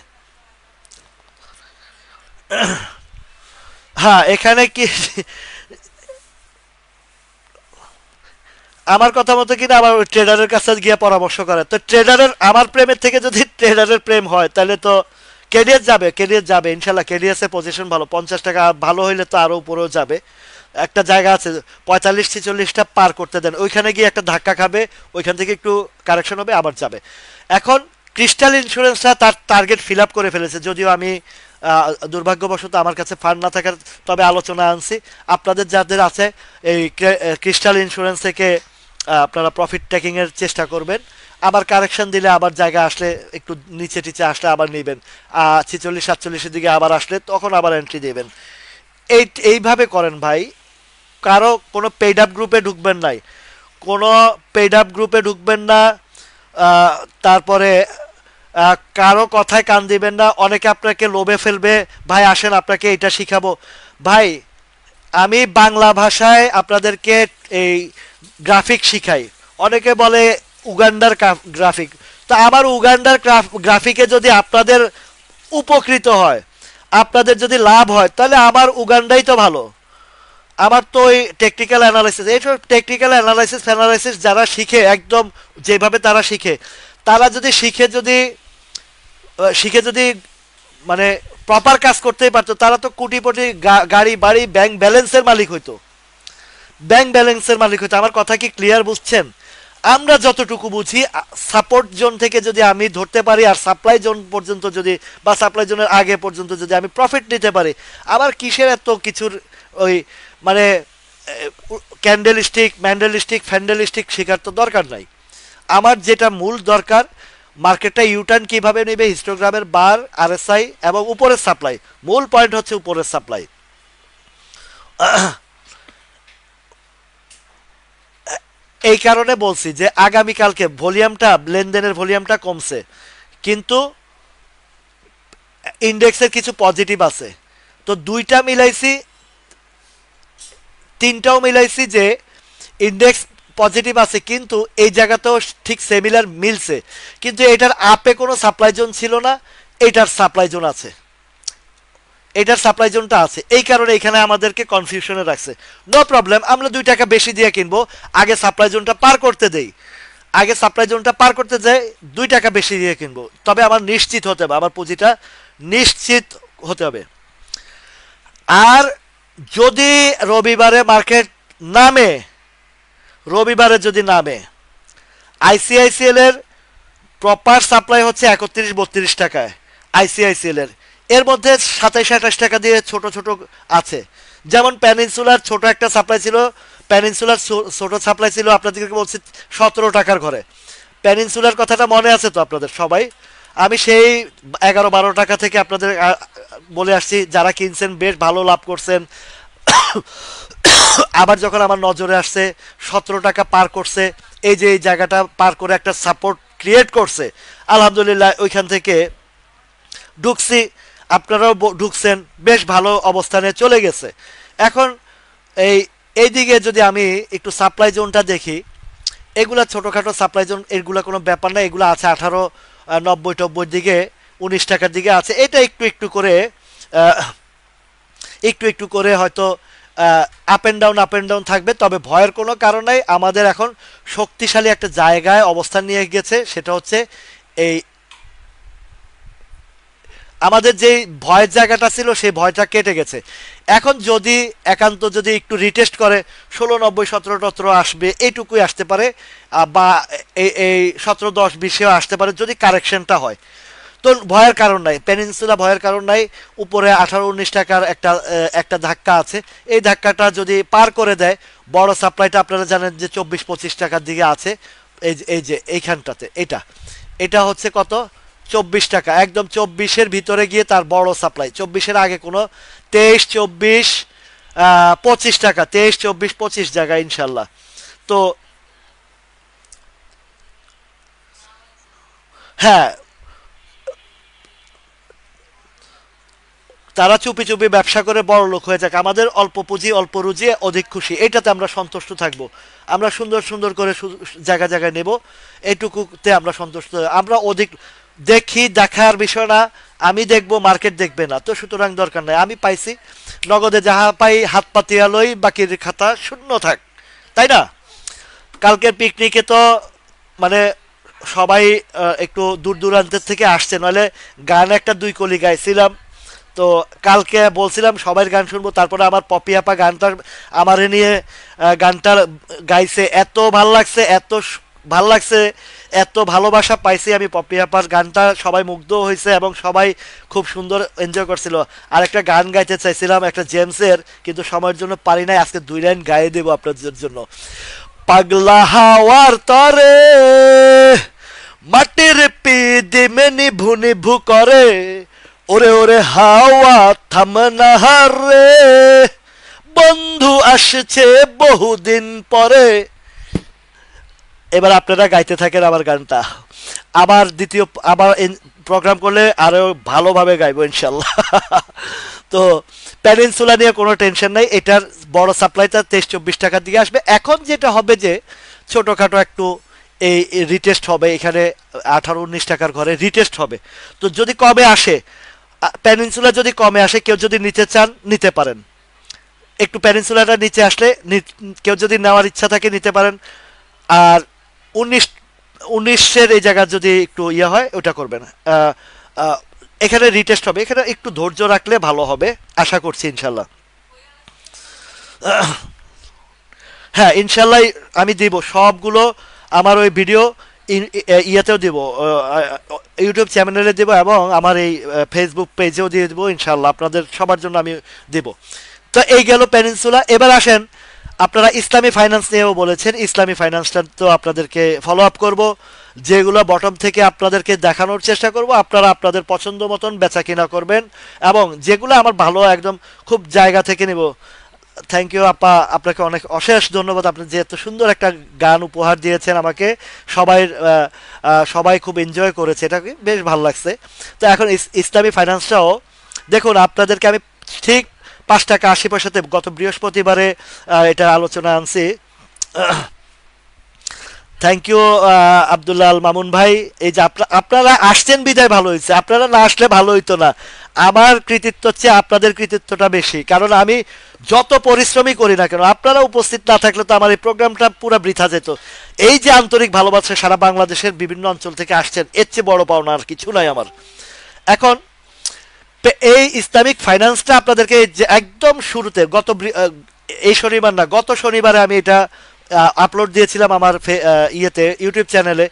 হ্যাঁ, এখানে কি আমার কথা মতো কিনা আবার ওই ট্রেডারের কাছে গিয়ে পরামর্শ করে, তো ট্রেডারের আমার প্রেমের থেকে যদি ট্রেডারের প্রেম হয় তাহলে তো কেডিএস যাবে ইনশাল্লাহ। কেডিএস এর পজিশন ভালো, 50 টাকা ভালো হইলে তো আরো উপরেও যাবে। একটা জায়গা আছে 45-46টা পার করতে দেন, ওইখানে গিয়ে একটা ধাক্কা খাবে, ওইখান থেকে একটু কারেকশন হবে, আবার যাবে। এখন ক্রিস্টাল ইন্স্যুরেন্সটা তার টার্গেট ফিল আপ করে ফেলেছে, যদিও আমি দুর্ভাগ্যবশত আমার কাছে ফান্ড না থাকার, তবে আলোচনা আনছি আপনাদের যাদের আছে এই ক্রিস্টাল ইন্স্যুরেন্স থেকে আপনারা প্রফিট টেকিং এর চেষ্টা করবেন। আবার কারেকশন দিলে আবার জায়গা আসলে একটু নিচে টিচে আসলে আবার নেবেন, 46 47-এর দিকে আবার আসলে তখন আবার এন্ট্রি দেবেন। এইভাবে করেন ভাই। কারো কোনো পেইড আপ গ্রুপে ঢুকবেন নাই, কোনো পেইড আপ গ্রুপে ঢুকবেন না। তারপরে কারো কথায় কান দিবেন না। অনেকে আপনাকে লোভে ফেলবে, ভাই আসেন আপনাকে এটা শিখাবো। ভাই আমি বাংলা ভাষায় আপনাদেরকে এই গ্রাফিক শিখাই। অনেকে বলে উগান্ডার গ্রাফিক। তো আমার উগান্ডার গ্রাফিকে যদি আপনাদের উপকৃত হয়, আপনাদের যদি লাভ হয়, তাহলে আমার উগান্ডাই তো ভালো। আমার তো ওই টেকনিক্যাল অ্যানালাইসিস, এইসব টেকনিক্যাল অ্যানালাইসিস ফ্যানালাইসিস যারা শিখে একদম যেভাবে তারা শিখে, তারা যদি শিখে যদি মানে প্রপার কাজ করতেই পারতো, তারা তো কোটিপতি গাড়ি বাড়ি ব্যাংক ব্যালেন্সের মালিক হইতো। ব্যাংক ব্যালেন্সের মালিক হইতো। আমার কথা কি ক্লিয়ার বুঝছেন? আমরা যতটুকু বুঝি, সাপোর্ট জোন থেকে যদি আমি ধরতে পারি আর সাপ্লাই জোন পর্যন্ত যদি, বা সাপ্লাই জোনের আগে পর্যন্ত যদি আমি প্রফিট নিতে পারি, আবার কিসের এত কিছুর ওই মানে ক্যান্ডেলস্টিক ম্যান্ডেলিস্টিক ফ্যান্ডেলিস্টিক শেখার তো দরকার নাই। আমার যেটা মূল দরকার, মার্কেটটা ইউটার্ন কিভাবে নেবে, হিস্টোগ্রামের বার, আরএসআই এবং উপরের সাপ্লাই। মূল পয়েন্ট হচ্ছে উপরের সাপ্লাই। এই কারণে বলছি যে আগামীকালকে ভলিউমটা, লেনদেনের ভলিউমটা কমছে, কিন্তু ইন্ডেক্সের কিছু পজিটিভ আছে। তো দুইটা মিলাইছি, তিনটাও মিলাইছি যে ইন্ডেক্স পজিটিভ আছে, কিন্তু এই জায়গাতেও ঠিক সিমিলার মিলছে, কিন্তু এটার আপে কোনো সাপ্লাই জোন ছিল না, এটার সাপ্লাই জোন আছে, এটার সাপ্লাই জোনটা আছে। এই কারণে এখানে আমাদেরকে কনফিউশনে রাখছে। নো প্রবলেম, আমরা 2 টাকা বেশি দিয়ে কিনবো, আগে সাপ্লাই জোনটা পার করতে দেই, আগে সাপ্লাই জোনটা পার করতে যাই, 2 টাকা বেশি দিয়ে কিনবো। তবে আমার নিশ্চিত হতে হবে, আমার পুঁজিটা নিশ্চিত হতে হবে। আর যদি রবিবারে মার্কেট নামে, রবিবারে যদি নামে, আইসিআইসিএল এর প্রপার সাপ্লাই হচ্ছে 31-32 টাকায় আইসিআইসিএল এর। এর মধ্যে 27-28 টাকা দিয়ে ছোট ছোট আছে। যেমন প্যানিনসুলার ছোট একটা সাপ্লাই ছিল, প্যানিনসুলার ছোট সাপ্লাই ছিল আপনাদেরকে বলছি 17 টাকার ঘরে। প্যানিনসুলার কথাটা মনে আছে তো আপনাদের সবাই? আমি সেই 11-12 টাকা থেকে আপনাদের বলে আসছি, যারা কিনছেন বেশ ভালো লাভ করছেন। আবার যখন আমার নজরে আসছে 17 টাকা পার করছে, এই যে এই জায়গাটা পার করে একটা সাপোর্ট ক্রিয়েট করছে, আলহামদুলিল্লাহ ওইখান থেকে ঢুকছি, আপনারাও ঢুকছেন, বেশ ভালো অবস্থানে চলে গেছে। এখন এই এইদিকে যদি আমি একটু সাপ্লাই জোনটা দেখি, এগুলা ছোটোখাটো সাপ্লাই জোন, এগুলা কোনো ব্যাপার না। এগুলো আছে 18-90-90 দিকে, 19 টাকার দিকে আছে। এটা একটু একটু করে একটু একটু করে হয়তো আপ অ্যান্ড ডাউন থাকবে, তবে ভয়ের কোনো কারণ নাই। আমাদের এখন শক্তিশালী একটা জায়গায় অবস্থান নিয়ে গেছে, সেটা হচ্ছে এই আমাদের যে ভয়ের জায়গাটা ছিল সেই ভয়টা কেটে গেছে। এখন যদি একান্ত যদি একটু রিটেস্ট করে 16-90-17-17 আসবে, এইটুকুই আসতে পারে, বা এই 17-10-20-এও আসতে পারে যদি কারেকশনটা হয়। তো ভয়ের কারণ নাই, পেনিনসুলা ভয়ের কারণ নাই। উপরে 18-19 টাকার একটা ধাক্কা আছে, এই ধাক্কাটা যদি পার করে দেয়, বড় সাপ্লাইটা আপনারা জানেন যে 24-25 টাকার দিকে আছে। এই যে এইখানটাতে, এটা এটা হচ্ছে কত, 24 টাকা, একদম 24-এর ভিতরে গিয়ে তার বড় সাপ্লাই। 24-এর আগে কোনো 23-24-25 টাকা, 23-24-25 জায়গায় ইনশাল্লাহ। তো হ্যাঁ, তারা চুপি চুপি ব্যবসা করে বড় লোক হয়ে যাক, আমাদের অল্প পুঁজি অল্প রুজি অধিক খুশি, এটাতে আমরা সন্তুষ্ট থাকবো। আমরা সুন্দর সুন্দর করে জায়গায় জায়গায় নেব, এইটুকুতে আমরা সন্তুষ্ট। আমরা অধিক দেখার বিষয় না, আমি দেখবো মার্কেট দেখবে না, তো সুতরাং দরকার নাই। আমি পাইছি, নগদে যাহা পাই হাত পাতিয়ালই, বাকির খাতা শূন্য থাক, তাই না? কালকের পিকনিকে তো মানে সবাই একটু দূর দূরান্তের থেকে আসছে, নইলে গান একটা 2 কলি গাইছিলাম। তো কালকে বলছিলাম সবাই গান শুনবো, তারপরে আমার পপি আপা গানটা আমারে নিয়ে গানটা গাইছে, এত ভাল লাগছে, ভাল লাগছে, এত ভালোবাসা পাইছি আমি পপি আপার গানটা, সবাই মুগ্ধ হয়েছে এবং সবাই খুব সুন্দর এনজয় করছিল। আর একটা গান গাইতে চাইছিলাম একটা জেমসের, কিন্তু সময়ের জন্য পারি নাই, আজকে 2 লাইন গাইয়ে দেবো আপনাদের জন্য। পাগলা হাওয়ার তরে মাটির পিদিমে নিভু নিভু করে, ওরে ওরে হাওয়া থামনা রে, বন্ধু আসছে বহুদিন পরে। এবার আপনারা গাইতে থাকেন আমার গানটা। আবার দ্বিতীয় আবার প্রোগ্রাম করলে আরো ভালোভাবে গাইবো ইনশাল্লাহ। তো প্যানিনসুলা নিয়ে কোনো টেনশন নাই, এটার বড় সাপ্লাইটা 23-24 টাকার দিকে আসবে। এখন যেটা হবে যে ছোটোখাটো একটু এই রিটেস্ট হবে, এখানে 18-19 টাকার ঘরে রিটেস্ট হবে। তো যদি কমে আসে, প্যানিনসুলা যদি কমে আসে, কেউ যদি নিতে চান নিতে পারেন। একটু প্যানিনসুলাটা নিচে আসলে কেউ যদি নেওয়ার ইচ্ছা থাকে নিতে পারেন। আর 19-19-এর এই জায়গা যদি একটু ইয়ে হয় ওটা করবেন। এখানে রিটেস্ট হবে, এখানে একটু ধৈর্য রাখলে ভালো হবে আশা করছি ইনশাল্লাহ। হ্যাঁ ইনশাল্লাহ আমি দিব সবগুলো, আমার ওই ভিডিও ইয়েতেও দিব, ইউটিউব চ্যানেলে দেবো এবং আমার এই ফেসবুক পেজেও দিয়ে দেবো ইনশাল্লাহ, আপনাদের সবার জন্য আমি দেব। তো এই গেল প্যানিনসুলা। এবার আসেন, আপনারা ইসলামী ফাইন্যান্স নিয়েও বলেছেন, ইসলামী ফাইন্যান্সটা তো আপনাদেরকে ফলো আপ করবো, যেগুলো বটম থেকে আপনাদেরকে দেখানোর চেষ্টা করব, আপনারা আপনাদের পছন্দ মতন বেচা কিনা করবেন, এবং যেগুলো আমার ভালো একদম খুব জায়গা থেকে নেব। থ্যাংক ইউ আপা, আপনাকে অনেক অশেষ ধন্যবাদ, আপনি যে এত সুন্দর একটা গান উপহার দিয়েছেন আমাকে, সবাই সবাই খুব এনজয় করেছে, এটা বেশ ভালো লাগছে। তো এখন ইসলামী ফাইন্যান্সটাও দেখুন, আপনাদেরকে আমি ঠিক 5 টাকা 80 পয়সাতে গত বৃহস্পতিবারে এটা আলোচনা আনছি। থ্যাংক ইউ আব্দুল্লাহ আল মামুন ভাই। এই যে আপনারা আসছেন বিদায় ভালো হয়েছে, আপনারা না আসলে ভালো হইতো না। আমার কৃতিত্ব হচ্ছে আপনাদের কৃতিত্বটা বেশি, কারণ আমি যত পরিশ্রমই করি না কেন, আপনারা উপস্থিত না থাকলে তো আমার এই প্রোগ্রামটা পুরো বৃথা যেত। এই যে আন্তরিক ভালোবাসা সারা বাংলাদেশের বিভিন্ন অঞ্চল থেকে আসছেন, এর চেয়ে বড় পাওনা আর কিছু নাই আমার। এখন এই ইসলামিক ফাইন্যান্সটা আপনাদেরকে একদম শুরুতে এই শনিবার না, গত শনিবারে আমি এটা আপলোড দিয়েছিলাম আমার ইয়েতে ইউটিউব চ্যানেলে।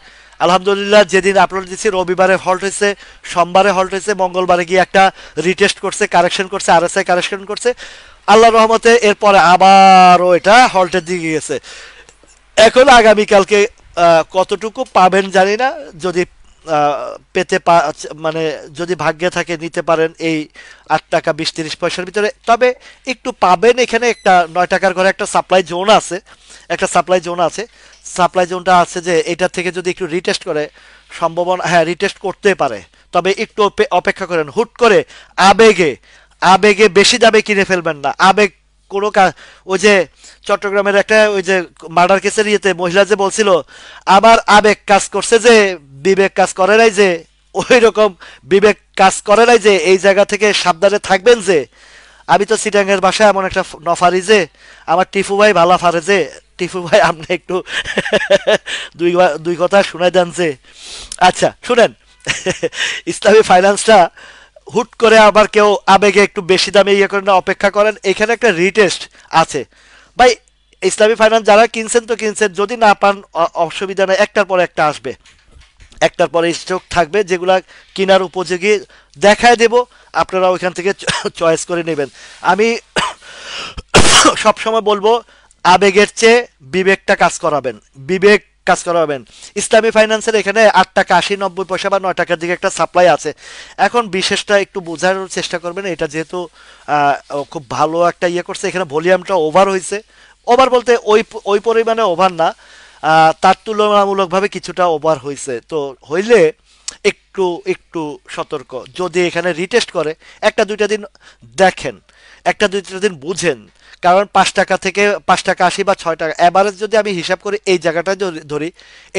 আলহামদুলিল্লাহ যেদিন আপলোড দিয়েছি রবিবারে হল্ট হয়েছে, সোমবারে হল্ট হয়েছে, মঙ্গলবারে গিয়ে একটা রিটেস্ট করছে, কারেকশন করছে, আরএসআই কারেকশন করছে, আল্লাহ রহমতে এরপরে আবারও এটা হল্টের দিকে গেছে। এখন আগামীকালকে কতটুকু পাবেন জানি না, যদি পেতে মানে যদি ভাগ্যে থাকে নিতে পারেন এই 8 টাকা 20-30 পয়সার ভিতরে, তবে একটু পাবেন। এখানে একটা 9 টাকার ঘরে একটা সাপ্লাই জোন আছে, একটা সাপ্লাই জোন আছে, সাপ্লাই জোনটা আছে যে এটা থেকে যদি একটু রিটেস্ট করে সম্ভাবনা, হ্যাঁ রিটেস্ট করতে পারে, তবে একটু অপেক্ষা করেন। হুট করে আবেগে আবেগে বেশি দামে কিনে ফেলবেন না, আবেগ কোনো ওই যে চট্টগ্রামের একটা ওই যে মার্ডার কেসের ইয়েতে মহিলা যে বলছিল, আবার আবেগ কাজ করছে যে বিবেক কাজ করে নাই, যে ওই রকম বিবেক কাজ করে নাই, যে এই জায়গা থেকে সাবধানে থাকবেন। যে আমি তো সিটাঙ্গের বাসায় এমন একটা নফারি, যে আমার টিফু ভাই ভালা ফারে, যে টিফু ভাই আপনি একটু দুই কথা শুনাই দেন যে। আচ্ছা শুনেন, ইসলামী ফাইন্যান্সটা হুট করে আবার কেউ আবেগে একটু বেশি দামে ইয়ে করেন না, অপেক্ষা করেন, এখানে একটা রিটেস্ট আছে ভাই। ইসলামী ফাইন্যান্স যারা কিনছেন তো কিনছেন, যদি না পান অসুবিধা নেই, একটার পর একটা আসবে, একটার পরে স্টক থাকবে, যেগুলা কেনার উপযোগী দেখায় দেব, আপনারা ওইখান থেকে চয়েস করে নেবেন। আমি সবসময় বলবো আবেগের চেয়ে বিবেকটা কাজ করাবেন, বিবেক কাজ করাবেন। ইসলামী ফাইন্যান্সের এখানে 8 টাকা 80-90 পয়সা বা 9 টাকার দিকে একটা সাপ্লাই আছে। এখন বিশেষটা একটু বোঝার চেষ্টা করবেন, এটা যেহেতু খুব ভালো একটা ইয়ে করছে, এখানে ভলিউমটা ওভার হয়েছে, ওভার বলতে ওই ওই পরিমাণে ওভার না, তার তুলনামূলকভাবে কিছুটা ওভার হয়েছে। তো হইলে একটু একটু সতর্ক, যদি এখানে রিটেস্ট করে 1-2টা দিন দেখেন, 1-2টা দিন বুঝেন, কারণ 5 টাকা থেকে 5 টাকা 80 বা 6 টাকা অ্যাভারেজ যদি আমি হিসাব করি, এই জায়গাটায় ধরি,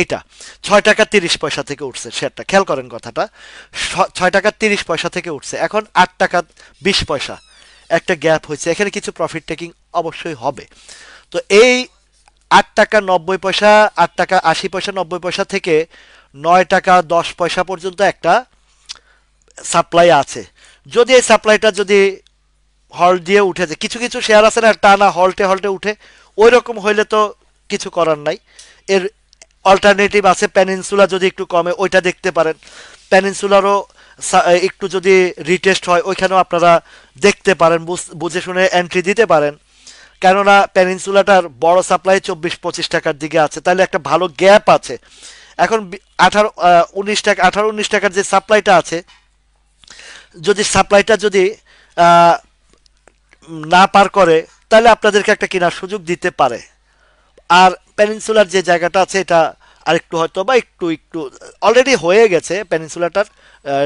এটা 6 টাকা 30 পয়সা থেকে উঠছে শেয়ারটা, খেয়াল করেন কথাটা, 6 টাকা 30 পয়সা থেকে উঠছে, এখন 8 টাকা 20 পয়সা একটা গ্যাপ হয়েছে, এখানে কিছু প্রফিট টেকিং অবশ্যই হবে। তো এই 8 টাকা 90 পয়সা, 8 টাকা 80 পয়সা 90 পয়সা থেকে 9 টাকা 10 পয়সা পর্যন্ত একটা সাপ্লাই আছে। যদি এই সাপ্লাইটা যদি হল্ট দিয়ে উঠে যায়, কিছু কিছু শেয়ার আছে না টানা হল্টে হল্টে উঠে, ওই রকম হইলে তো কিছু করার নাই। এর অল্টারনেটিভ আছে, প্যানিনসুলা যদি একটু কমে ওইটা দেখতে পারেন, প্যানিনসুলারও একটু যদি রিটেস্ট হয় ওইখানেও আপনারা দেখতে পারেন, বুঝে শুনে এন্ট্রি দিতে পারেন। কেননা পেনিনসুলাটার বড় সাপ্লাই 24-25 টাকার দিকে আছে, তাহলে একটা ভালো গ্যাপ আছে। এখন 18-19 টাকার যে সাপ্লাইটা আছে, যদি সাপ্লাইটা যদি আহ, না পার করে, তাহলে আপনাদেরকে একটা কেনার সুযোগ দিতে পারে। আর পেনিনসুলার যে জায়গাটা আছে এটা আরেকটু হয়তো বা একটু একটু অলরেডি হয়ে গেছে, পেনিনসুলাটার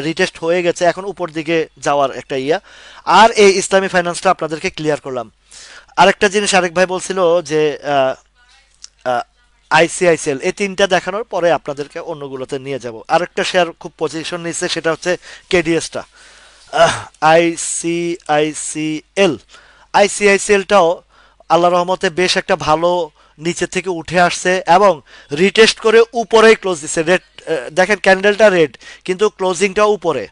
রিটেস্ট হয়ে গেছে, এখন উপর দিকে যাওয়ার একটা ইয়া। আর এই ইসলামী ফাইন্যান্সটা আপনাদেরকে ক্লিয়ার করলাম। আরেকটা জিনিস আরেক ভাই বলছিল যে আইসিআইসিএল, এই তিনটা দেখানোর পরে আপনাদেরকে অন্যগুলোতে নিয়ে যাব। আরেকটা শেয়ার খুব পজিশন নিচ্ছে, সেটা হচ্ছে কেডিএসটা, আইসিআইসিএল। আইসিআইসিএলটাও আল্লাহ রহমতে বেশ একটা ভালো নিচে থেকে উঠে আসছে এবং রিটেস্ট করে উপরেই ক্লোজ দিচ্ছে। রেড দেখেন, ক্যান্ডেলটা রেড কিন্তু ক্লোজিংটা উপরে,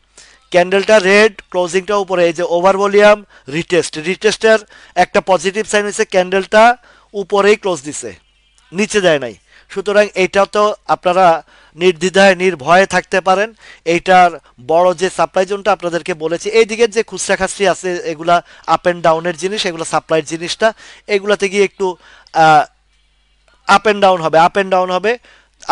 ক্যান্ডেলটা রেড ক্লোজিংটা উপরে। এই যে ওভার ভলিউম রিটেস্টের একটা পজিটিভ সাইন হয়েছে, ক্যান্ডেলটা উপরেই ক্লোজ দিছে, নিচে দেয় নাই। সুতরাং এইটা তো আপনারা নির্দ্বিধায় নির্ভয়ে থাকতে পারেন। এইটার বড় যে সাপ্লাই জোনটা আপনাদেরকে বলেছি, এই দিকের যে খুচরা খাচরি আছে এগুলা আপ অ্যান্ড ডাউনের জিনিস, এগুলো সাপ্লাইয়ের জিনিসটা, এগুলাতে গিয়ে একটু আপ অ্যান্ড ডাউন হবে, আপ অ্যান্ড ডাউন হবে।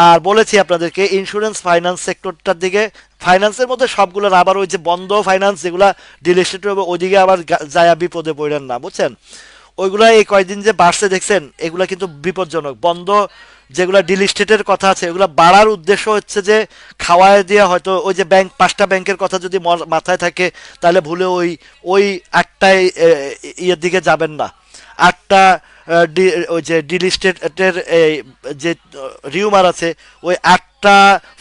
আর বলেছি আপনাদেরকে ইন্স্যুরেন্স ফাইন্যান্স সেক্টরটার দিকে, ফাইন্যান্সের মধ্যে সবগুলোর আবার ওই যে বন্ধ ফাইন্যান্স যেগুলো ডিলিস্টেড হবে ওইদিকে আবার যায় বিপদে পড়েন না, বুঝছেন? ওইগুলা এই কয়দিন যে বাড়ছে দেখছেন, এগুলা কিন্তু বিপজ্জনক। বন্ধ যেগুলা ডিলিস্টেটের কথা আছে, এগুলা বাড়ার উদ্দেশ্য হচ্ছে যে খাওয়ায় দিয়ে, হয়তো ওই যে ব্যাংক 5টা ব্যাংকের কথা যদি মাথায় থাকে, তাহলে ভুলে ওই ওই একটাই ইয়ের দিকে যাবেন না। 8টা ওই যে ডিলিস্টেটের এই যে রিউমার আছে, ওই 8টা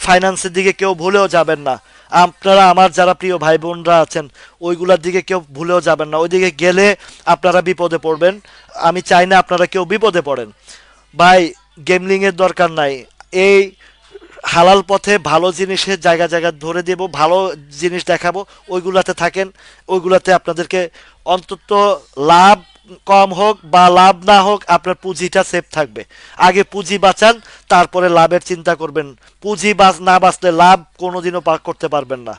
ফাইন্যান্সের দিকে কেউ ভুলেও যাবেন না। আপনারা আমার যারা প্রিয় ভাই বোনরা আছেন, ওইগুলার দিকে কেউ ভুলেও যাবেন না, ওইদিকে গেলে আপনারা বিপদে পড়বেন। আমি চাই না আপনারা কেউ বিপদে পড়েন। ভাই, গেমলিংয়ের দরকার নাই। এই হালাল পথে ভালো জিনিসের জায়গা জায়গা ধরে দেব, ভালো জিনিস দেখাবো, ওইগুলাতে থাকেন। ওইগুলাতে আপনাদেরকে অন্তত লাভ কম হোক বা লাভ না হোক, আপনার পুঁজিটা সেফ থাকবে। আগে পুঁজি বাঁচান, তারপরে লাভের চিন্তা করবেন। পুঁজি না বাঁচলে লাভ কোনোদিনও করতে পারবেন না।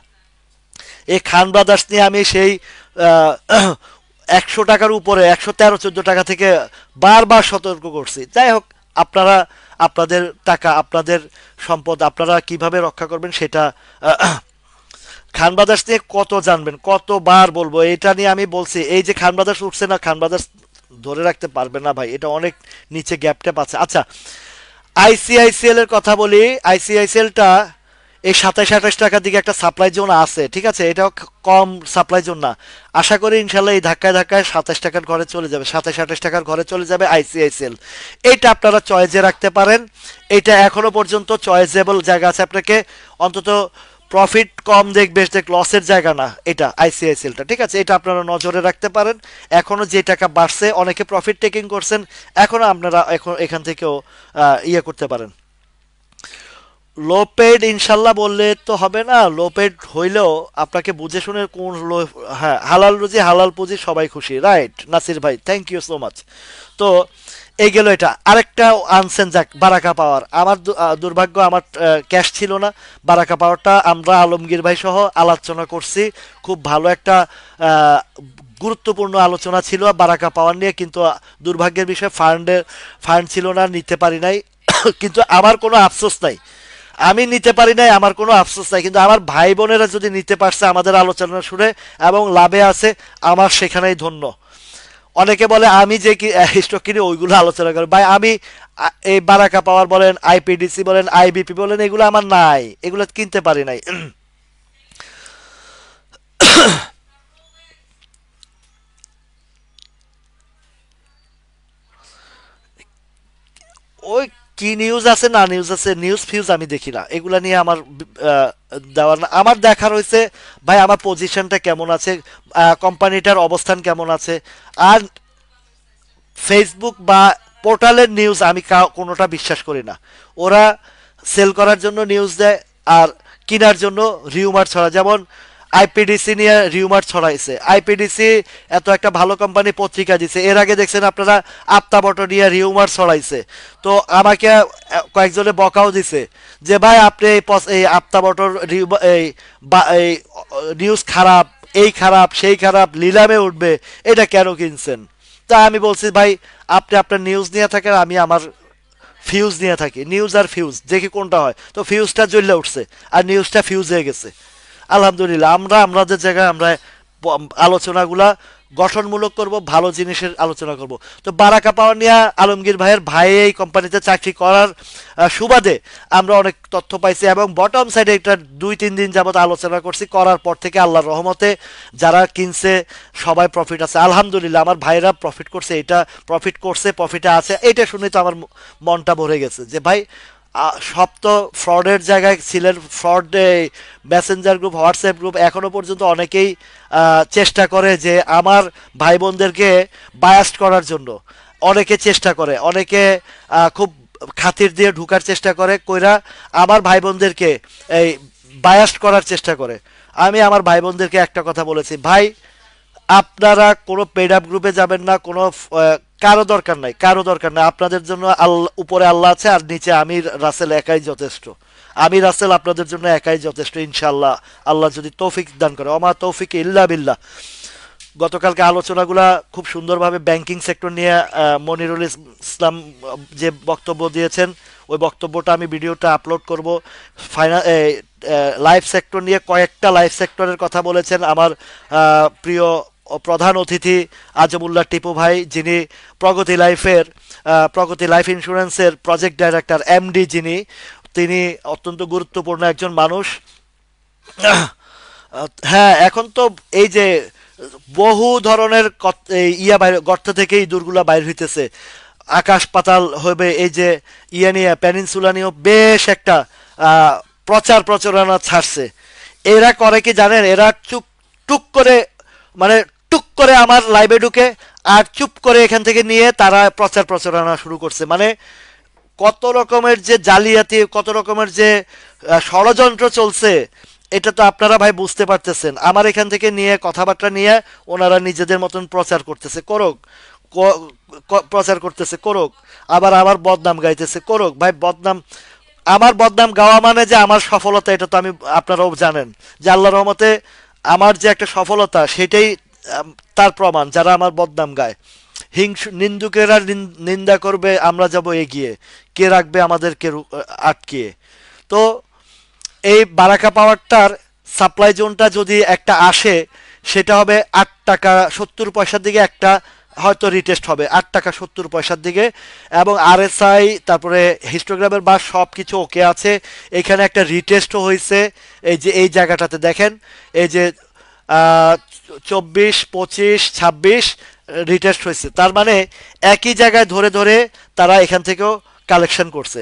এই খান ব্রাদার্স নিয়ে আমি সেই 100 টাকার উপরে 113-14 টাকা থেকে বারবার সতর্ক করছি। যাই হোক, আপনারা আপনাদের টাকা, আপনাদের সম্পদ আপনারা কিভাবে রক্ষা করবেন সেটা খান ব্রাদার্স নিয়ে কত জানবেন, কতবার বলবো এটা নিয়ে। আমি বলছি এই যে খান ব্রাদার্স উঠছে না, খান ব্রাদার্স ধরে রাখতে পারবে না ভাই, এটা অনেক নিচে গ্যাপ ট্যাপ আছে। আচ্ছা, আইসিআইসিএল এর কথা বলি। আইসিআইসিএলটা এই 27-28 টাকার দিকে একটা সাপ্লাই জোন আছে, ঠিক আছে? এটাও কম সাপ্লাই জোন না। আশা করি ইনশাল্লাহ এই ধাক্কায় ধাক্কায় 27 টাকার ঘরে চলে যাবে, 27-28 টাকার ঘরে চলে যাবে আইসিআইসিএল। এইটা আপনারা চয়েসে রাখতে পারেন। এটা এখনো পর্যন্ত চয়েসেবল জায়গা আছে, আপনাকে অন্তত প্রফিট কম দেখবে, লসের জায়গা না এটা আইসিআইসিএলটা, ঠিক আছে? এটা আপনারা নজরে রাখতে পারেন। এখনো যে টাকা বাড়ছে, অনেকে প্রফিট টেকিং করছেন, এখনো আপনারা এখন এখান থেকেও ইয়ে করতে পারেন। লো পেড ইনশাল্লাহ বললে তো হবে না, লো পেড হইলেও আপনাকে বুঝে শুনে কোন লো, হ্যাঁ, হালাল রুজি হালাল পুঁজি সবাই খুশি, রাইট নাসির ভাই? Thank you so much. তো এই গেল এটা। আরেকটা আনসেন যাক, বারাকা পাওয়ার। আমার দুর্ভাগ্য, আমার ক্যাশ ছিল না। বারাকা পাওয়ারটা আমরা আলমগীর ভাই সহ আলোচনা করছি, খুব ভালো একটা গুরুত্বপূর্ণ আলোচনা ছিল বারাকা পাওয়ার নিয়ে, কিন্তু দুর্ভাগ্যের বিষয় ফান্ড ছিল না, নিতে পারি নাই। কিন্তু আমার কোনো আফসোস নাই, আমি নিতে পারি নাই, আমার কোনো আফসোস নাই। কিন্তু আমার ভাই বোনেরা যদি নিতে পারছে আমাদের আলোচনা শুনে এবং লাভে আছে, আমার সেখানেই ধন্য। অনেকে বলে আমি যে স্টক কিনি ওইগুলো আলোচনা করি। ভাই, আমি এই বারাকা পাওয়ার বলেন, আইপিডিসি বলেন, আইবিপি বলেন, এগুলো আমার নাই, এগুলো কিনতে পারি নাই। ওই কি নিউজ আছে না নিউজ আছে, নিউজ ফিউজ আমি দেখি না, এগুলা নিয়ে আমার আহ, দেওয়ার না। আমার দেখার হয়েছে ভাই আমার পজিশনটা কেমন আছে, কোম্পানিটার অবস্থান কেমন আছে। আর ফেসবুক বা পোর্টালের নিউজ আমি কোনোটা বিশ্বাস করি না। ওরা সেল করার জন্য নিউজ দেয় আর কেনার জন্য রিউমার ছড়া। যেমন আইপিডিসি নিয়ে রিউমার ছড়াইছে, আইপিডিসি এত একটা ভালো কোম্পানি, পত্রিকা দিছে। এর আগে দেখছেন আপনারা আপ্তাবট নিয়ে রিউমার ছড়াইছে। তো আমাকে কয়েকজনে বকাও দিছে যে ভাই আপনি এই আপ্তাবটর এই নিউজ খারাপ, এই খারাপ সেই খারাপ, নিলামে উঠবে, এটা কেন কিনছেন? তো তা আমি বলছি ভাই আপনি আপনার নিউজ নিয়ে থাকেন, আমি আমার ফিউজ নিয়ে থাকি, নিউজ আর ফিউজ দেখি কোনটা হয়। তো ফিউজটা জ্বলে উঠছে আর নিউজটা ফিউজ হয়ে গেছে। আলহামদুলিল্লাহ আমরা আমাদের জায়গায় আমরা আলোচনাগুলা গঠনমূলক করব, ভালো জিনিসের আলোচনা করব। তো বারাকা পাওয়ার নিয়ে আলমগীর ভাইয়ের ভাই এই কোম্পানিতে চাকরি করার সুবাদে আমরা অনেক তথ্য পাইছি এবং বটম সাইডে একটা 2-3 দিন যাবত আলোচনা করছি, করার পর থেকে আল্লাহর রহমতে যারা কিনছে সবাই প্রফিট আছে আলহামদুলিল্লাহ। আমার ভাইরা প্রফিট করছে, এটা প্রফিট করছে, প্রফিটে আছে, এটা শুনে তো আমার মনটা ভরে গেছে যে ভাই সব তো ফ্রডের জায়গায় ছিলেন। Fraud Messenger group, WhatsApp group এখনো পর্যন্ত অনেকেই চেষ্টা করে যে আমার ভাই বোনদেরকে বায়াস্ট করার জন্য, অনেকে চেষ্টা করে, অনেকে খুব খাতির দিয়ে ঢুকার চেষ্টা করে, কইরা আমার ভাই বোনদেরকে এই বায়াস্ট করার চেষ্টা করে। আমি আমার ভাই বোনদেরকে একটা কথা বলেছি, ভাই আপনারা কোনো পেড আপ গ্রুপে যাবেন না, কোনো কারো দরকার নাই, কারো দরকার নাই। আপনাদের জন্য আল্লাহ, উপরে আল্লাহ আছে আর নিচে আমি রাসেল একাই যথেষ্ট। আমি রাসেল আপনাদের জন্য একাই যথেষ্ট ইনশাল্লাহ, আল্লাহ যদি তৌফিক দান করে। অমা তৌফিক ইল্লা বিল্লাহ। গতকালকে আলোচনাগুলা খুব সুন্দরভাবে ব্যাংকিং সেক্টর নিয়ে মনিরুল ইসলাম যে বক্তব্য দিয়েছেন, ওই বক্তব্যটা আমি ভিডিওটা আপলোড করব। লাইফ সেক্টর নিয়ে কয়েকটা লাইফ সেক্টরের কথা বলেছেন আমার প্রিয় প্রধান অতিথি আজমুল্লাহ টিপু ভাই, যিনি প্রগতি লাইফ ইন্স্যুরেন্সের প্রজেক্ট ডাইরেক্টর, এমডি যিনি, তিনি অত্যন্ত গুরুত্বপূর্ণ একজন মানুষ। হ্যাঁ, এখন তো এই যে বহু ধরনের ইয়া বাইরে গর্ত থেকে ইঁদুরগুলা বাইর হইতেছে, আকাশ পাতাল হবে। এই যে ইয়া নিয়ে পেনিনসুলা নিয়েও বেশ একটা প্রচারণা ছাড়ছে। এরা করে কি জানেন, এরা চুপ টুক করে, মানে টুক করে আমার লাইভে ঢুকে আর চুপ করে এখান থেকে নিয়ে তারা প্রচারণা শুরু করছে। মানে কত রকমের যে জালিয়াতি, কত রকমের যে ষড়যন্ত্র চলছে, এটা তো আপনারা ভাই বুঝতে পারতেছেন। আমার এখান থেকে নিয়ে কথাবার্তা নিয়ে ওনারা নিজেদের মতন প্রচার করতেছে, করুক, প্রচার করতেছে করুক, আবার আমার বদনাম গাইতেছে করুক। ভাই বদনাম, আমার বদনাম গাওয়া মানে যে আমার সফলতা, এটা তো আমি, আপনারাও জানেন যে আল্লাহর রহমতে আমার যে একটা সফলতা সেটাই তার প্রমাণ। যারা আমার বদনাম গায়, নিন্দুকেরা নিন্দা করবে, আমরা যাব এগিয়ে, কে রাখবে আমাদেরকে আটকিয়ে। তো এই বারাকা পাওয়ারটার সাপ্লাই জোনটা যদি একটা আসে, সেটা হবে 8 টাকা 70 পয়সার দিকে, একটা হয়তো রিটেস্ট হবে 8 টাকা 70 পয়সার দিকে। এবং আরএসআই, তারপরে হিস্টোগ্রামের বা সব কিছু ওকে আছে। এখানে একটা রিটেস্টও হয়েছে, এই যে এই জায়গাটাতে দেখেন, এই যে 24, 25, 26 রিটেস্ট হয়েছে। তার মানে একই জায়গায় ধরে ধরে তারা এখান থেকেও কালেকশন করছে।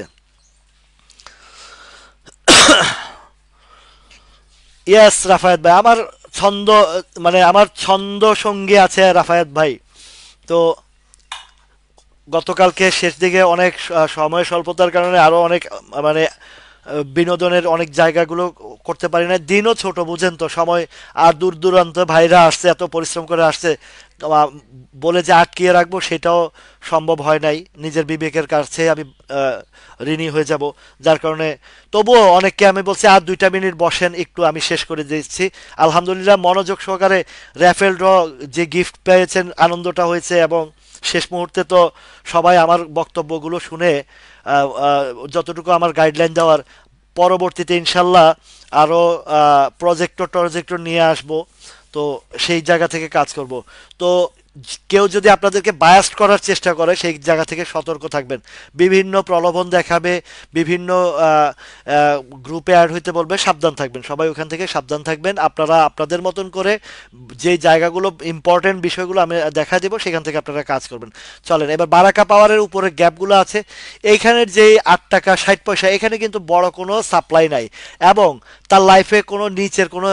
ইয়েস রাফায়েত ভাই, আমার ছন্দ, মানে আমার ছন্দ সঙ্গী আছে রাফায়েত ভাই। তো গতকালকে শেষ দিকে অনেক সময় স্বল্পতার কারণে আরো অনেক মানে বিনোদনের অনেক জায়গাগুলো করতে পারি না। দিনও ছোট, বুঝেন তো, সময় আর দূর দূরান্ত ভাইরা আসছে, এত পরিশ্রম করে আসছে, বলে যে আটকিয়ে রাখবো সেটাও সম্ভব হয় নাই। নিজের বিবেকের কাছে আমি ঋণী হয়ে যাব, যার কারণে তবুও অনেককে আমি বলছি আর 2টা মিনিট বসেন, একটু আমি শেষ করে দিচ্ছি। আলহামদুলিল্লাহ মনোযোগ সহকারে র্যাফেল ড্র যে গিফট পেয়েছেন, আনন্দটা হয়েছে। এবং শেষ মুহূর্তে তো সবাই আমার বক্তব্যগুলো শুনে যতটুকু আমার গাইডলাইন দেওয়ার, পরবর্তীতে ইনশাল্লাহ আরও প্রজেক্টর নিয়ে আসব। তো সেই জায়গা থেকে কাজ করব। তো কেউ যদি আপনাদেরকে বায়াস্ট করার চেষ্টা করে, সেই জায়গা থেকে সতর্ক থাকবেন। বিভিন্ন প্রলোভন দেখাবে, বিভিন্ন গ্রুপে অ্যাড হইতে বলবে, সাবধান থাকবেন। সবাই ওখান থেকে সাবধান থাকবেন। আপনারা আপনাদের মতন করে যে জায়গাগুলো ইম্পর্টেন্ট বিষয়গুলো আমি দেখা দেবো, সেখান থেকে আপনারা কাজ করবেন। চলেন এবার বারাকা পাওয়ারের উপরে গ্যাপগুলো আছে, এইখানের যে 8 টাকা 60 পয়সা, এখানে কিন্তু বড় কোনো সাপ্লাই নাই এবং তার লাইফে কোনো নিচের কোনো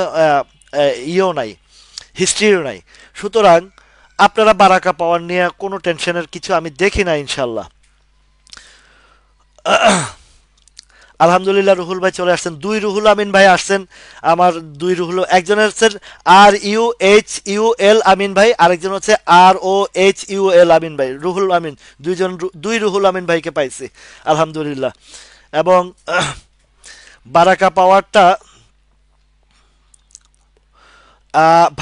ইয়েও নাই, হিস্ট্রিও নাই। সুতরাং আপনারা বারাকা পাওয়ার নিয়ে কোনো টেনশনের কিছু আমি দেখি না ইনশাল্লাহ। আলহামদুলিল্লাহ রুহুল ভাই চলে আসছেন, 2 রুহুল আমিন ভাই আসছেন। আমার 2 রুহুল, একজন হচ্ছেন RUHUL আমিন ভাই, আরেকজন হচ্ছে ROHUL আমিন ভাই। রুহুল আমিন, 2 রুহুল আমিন ভাইকে পাইছি আলহামদুলিল্লাহ। এবং বারাকা পাওয়ারটা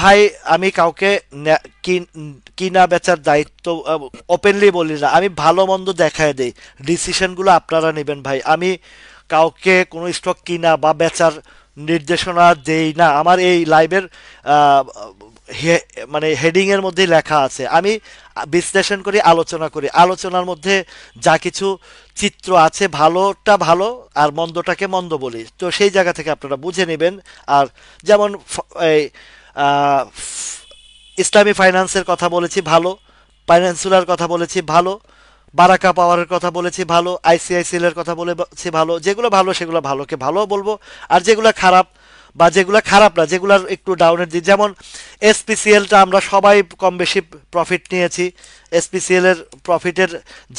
ভাই আমি কাউকে কিনা বেচার দায়িত্ব ওপেনলি বলি না, আমি ভালো মন্দ দেখায় দেই, ডিসিশনগুলো আপনারা নেবেন ভাই। আমি কাউকে কোনো স্টক কিনা বা বেচার নির্দেশনা দেই না। আমার এই লাইভের মানে হেডিং এর মধ্যে লেখা আছে, আমি বিশ্লেষণ করি, আলোচনা করি, আলোচনার মধ্যে যা কিছু চিত্র আছে ভালোটা ভালো আর মন্দটাকে মন্দ বলি, তো সেই জায়গা থেকে আপনারা বুঝে নেবেন। আর যেমন এই আহ, ইসলামী ফাইন্যান্সের কথা বলেছি ভালো, ফাইন্যান্সুলার কথা বলেছি ভালো, বারাকা পাওয়ারের কথা বলেছি ভালো, আইসিআইসিএল এর কথা বলেছি ভালো, যেগুলো ভালো সেগুলো ভালোকে ভালো বলবো। আর যেগুলো খারাপ বা যেগুলো খারাপ না, যেগুলোর একটু ডাউনের দিক, যেমন এসপিসিএলটা আমরা সবাই কম বেশি প্রফিট নিয়েছি, এসপিসিএল এর প্রফিটের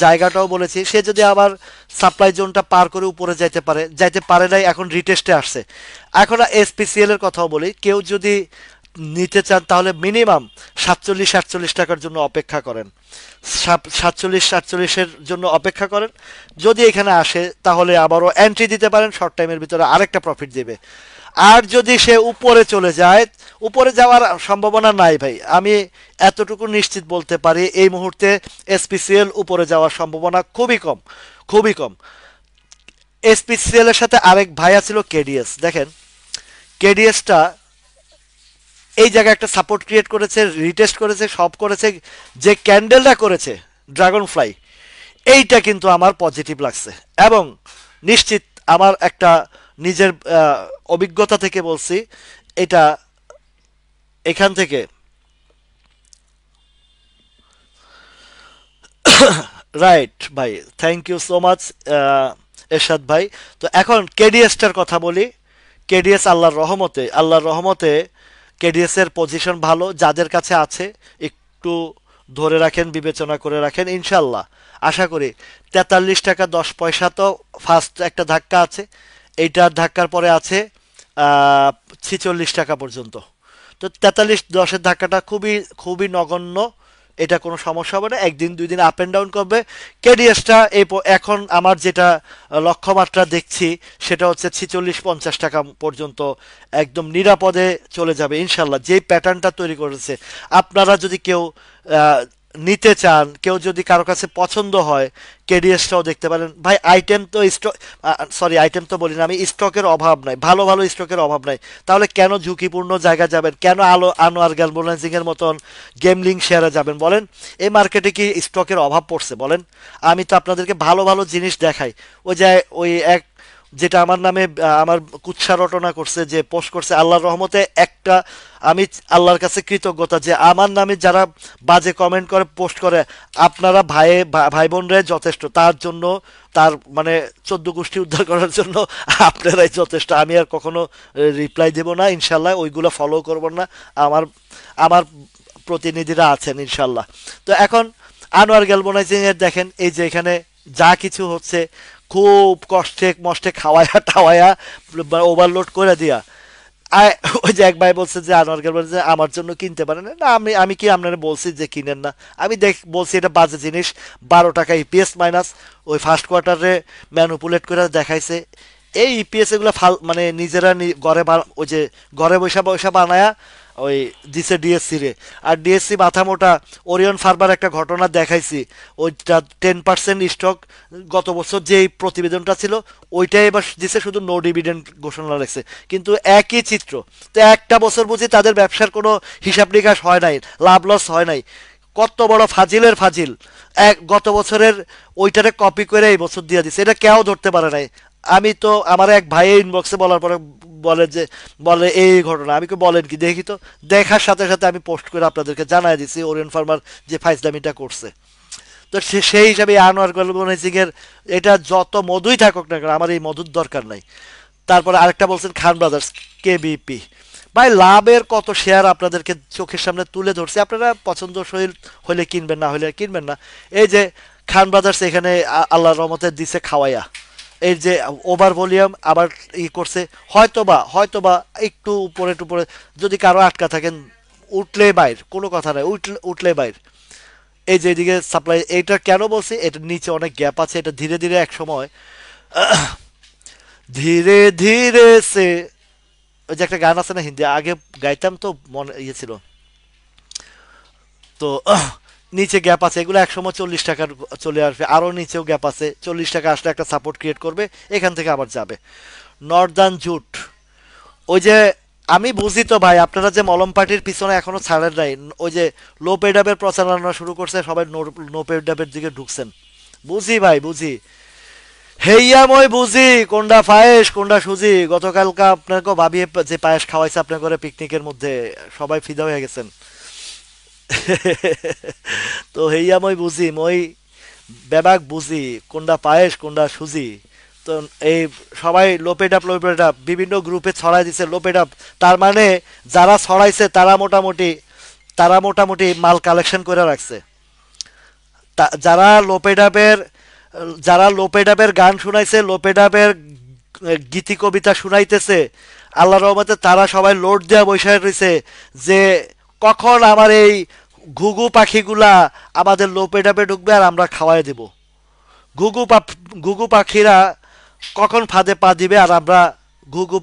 জায়গাটাও বলেছি, সে যদি আবার সাপ্লাই জোনটা পার করে উপরে যাইতে পারে নাই, এখন রিটেস্টে আসছে। এখন এসপিসিএল এর কথাও বলি, কেউ যদি নিতে চান তাহলে মিনিমাম 47-48 টাকার জন্য অপেক্ষা করেন, 47-48-এর জন্য অপেক্ষা করেন। যদি এখানে আসে তাহলে আবারও এন্ট্রি দিতে পারেন, শর্ট টাইমের ভিতরে আরেকটা প্রফিট দেবে। আর যদি সে উপরে চলে যায়, উপরে যাওয়ার সম্ভাবনা নাই ভাই, আমি এতটুকু নিশ্চিত বলতে পারি এই মুহূর্তে এসপিসিএল উপরে যাওয়ার সম্ভাবনা খুবই কম, খুবই কম। এসপিসিএল এর সাথে আরেক ভাইয়া ছিল কেডিএস, দেখেন কেডিএসটা এই জায়গায় একটা সাপোর্ট ক্রিয়েট করেছে, রিটেস্ট করেছে, সব করেছে, যে ক্যান্ডেলটা করেছে ড্রাগন ফ্লাই, এইটা কিন্তু আমার পজিটিভ লাগছে। এবং নিশ্চিত আমার একটা নিজের অভিজ্ঞতা থেকে বলছি, এটা এখান থেকে রাইট ভাই, থ্যাংক ইউ সো মাচ এরশাদ ভাই। তো এখন কেডিএসটার কথা বলি। কেডিএস আল্লাহর রহমতে কেডিএস এর পজিশন ভালো, যাদের কাছে আছে একটু ধরে রাখেন, বিবেচনা করে রাখেন, ইনশাল্লাহ আশা করি 43 টাকা 10 পয়সা তো ফার্স্ট একটা ধাক্কা আছে, এইটার ধাক্কার পরে আছে 46 টাকা পর্যন্ত। তো 43-10-এর ধাক্কাটা খুবই খুবই নগণ্য, এটা কোনো সমস্যা হবে না, একদিন দুই দিন আপ অ্যান্ড ডাউন করবে। কেডিএসটা এখন আমার যেটা লক্ষ্যমাত্রা দেখছি সেটা হচ্ছে 46-50 টাকা পর্যন্ত একদম নিরাপদে চলে যাবে ইনশাল্লাহ, যেই প্যাটার্নটা তৈরি করেছে। আপনারা যদি কেউ আহ, নিতে চান, কেউ যদি কারো কাছে পছন্দ হয়, কেডিএসটাও দেখতে পারেন ভাই। আইটেম তো স্টক, সরি আইটেম তো বলি না আমি, স্টকের অভাব নাই, ভালো ভালো স্টকের অভাব নাই। তাহলে কেন ঝুঁকিপূর্ণ জায়গা যাবেন, কেন আনোয়ার গ্যালভানাইজিং এর মতন গেমলিং শেয়ারে যাবেন বলেন? এই মার্কেটে কি স্টকের অভাব পড়ছে বলেন? আমি তো আপনাদেরকে ভালো ভালো জিনিস দেখাই। ওই এক যেটা আমার নামে আমার কুৎসা রটনা করছে, যে পোস্ট করছে, আল্লাহর রহমতে একটা, আমি আল্লাহর কাছে কৃতজ্ঞতা যে আমার নামে যারা বাজে কমেন্ট করে, পোস্ট করে, আপনারা ভাই বোনরা যথেষ্ট তার জন্য, তার মানে 14 গোষ্ঠী উদ্ধার করার জন্য আপনারাই যথেষ্ট। আমি আর কখনো রিপ্লাই দেব না ইনশাল্লাহ, ওইগুলো ফলো করব না। আমার আমার প্রতিনিধিরা আছেন ইনশাল্লাহ। তো এখন আনোয়ার গ্যালভানাইজিং এর দেখেন, এই যে এখানে যা কিছু হচ্ছে, খুব কষ্টে মষ্টে খাওয়ায়া টাওয়ায়া ওভারলোড করে দিয়া, ওই যে এক ভাই বলছে যে আনোয়ার গ্যালভানাইজিং আমার জন্য কিনতে পারেন না, আমি আমি কি আপনারা বলছি যে কিনেন না? আমি বলছি এটা বাজে জিনিস, 12 টাকা ইপিএস মাইনাস, ওই ফার্স্ট কোয়ার্টারে ম্যানুপুলেট করে দেখাইছে। এই ইপিএস এগুলো মানে নিজেরা ওই যে ঘরে বৈশা বৈশা বানায়া ওই দিছে ডিএসসি রে। আর ডিএসসি মাথা মোটা, ওরিয়ন ফার্মার একটা ঘটনা দেখাইছি, ওইটা 10% স্টক গত বছর যে প্রতিবেদনটা ছিল ওইটাই এবার দিছে, শুধু নো ডিভিডেন্ড ঘোষণা রাখছে, কিন্তু একই চিত্র। তো একটা বছর বুঝি তাদের ব্যবসার কোনো হিসাব নিকাশ হয় নাই, লাভ লস হয় নাই। কত বড় ফাজিলের ফাজিল, গত বছরের ওইটারে কপি করে এই বছর দিয়ে দিছে, এটা কেউ ধরতে পারে নাই। আমি তো আমার এক ভাই ইনবক্সে বলার পরে বলে এই ঘটনা, আমি বলেন কি দেখি, তো দেখার সাথে সাথে আমি পোস্ট করে আপনাদেরকে জানাই দিছি ওরিয়ন ফার্মার যে ফাইজলামিটা করছে। তো সেই হিসাবে আনোয়ার গ্যালভানাইজিং এর এটা যত মধুই থাকুক না কেন, আমার এই মধুর দরকার নাই। তারপরে আরেকটা বলছেন খান ব্রাদার্স, কেবিপি, ভাই লাভের কত শেয়ার আপনাদেরকে চোখের সামনে তুলে ধরছে, আপনারা পছন্দসই হলে কিনবেন, না হলে কিনবেন না। এই যে খান ব্রাদার্স এখানে আল্লাহর রহমতে দিছে খাওয়াইয়া, এই যে ওভার ভলিউম আবার করছে, হয়তোবা একটু উপরে টুপরে, যদি কারো আটকা থাকেন উঠলে বাইর, কোনো কথা নাই, উঠলে বাইর। এই যে এদিকে সাপ্লাই, এইটা কেন বলছি, এটার নিচে অনেক গ্যাপ আছে, এটা ধীরে ধীরে এক সময় ধীরে ধীরে সে ওই যে একটা গান আছে না হিন্দি, আগে গাইতাম তো মনে ইয়ে ছিল। তো নিচে গ্যাপ আছে, এগুলো একসময় 40 টাকার চলে আসবে, আরও নিচেও গ্যাপ আছে, 40 টাকা আসলে একটা সাপোর্ট ক্রিয়েট করবে, এখান থেকে আবার যাবে। নর্দার্ন জুট, ওই যে আমি বুঝি তো ভাই, আপনারা যে মলম পার্টির পিছনে এখনো ছাড়েন নাই, ওই যে লো পেডাবের প্রচারণা শুরু করছে, সবাই নো পেডাবের দিকে ঢুকছেন। বুঝি ভাই বুঝি, হেইয়া মই বুঝি কোনটা পায়েস কোনটা সুজি। গতকালকা আপনাকে ভাবিয়ে যে পায়েস খাওয়াইছে আপনার করে পিকনিকের মধ্যে, সবাই ফিদা হয়ে গেছেন। তো হেইয়া মই বুঝি, মই বেবাক বুঝি কোনটা পায়েস কোনটা সুজি। তো এই সবাই লোপেড আপ বিভিন্ন গ্রুপে ছড়াই দিছে লোপেড আপ। তার মানে যারা ছড়াইছে তারা মোটামুটি মাল কালেকশন করে রাখছে। যারা লোপেডাবের গান শুনাইছে, লোপেডাবের গীতি কবিতা শুনাইতেছে, আল্লাহর রহমতে তারা সবাই লোড দেওয়া বৈশাখ রয়েছে যে কখন আমার এই ঘুঘু পাখিগুলা আমাদের লোপেডাবে ঢুকবে আর আমরা খাওয়াই দেব। ঘুঘু পাখিরা কখন ফাঁদে পা দিবে আর আমরা ঘুঘু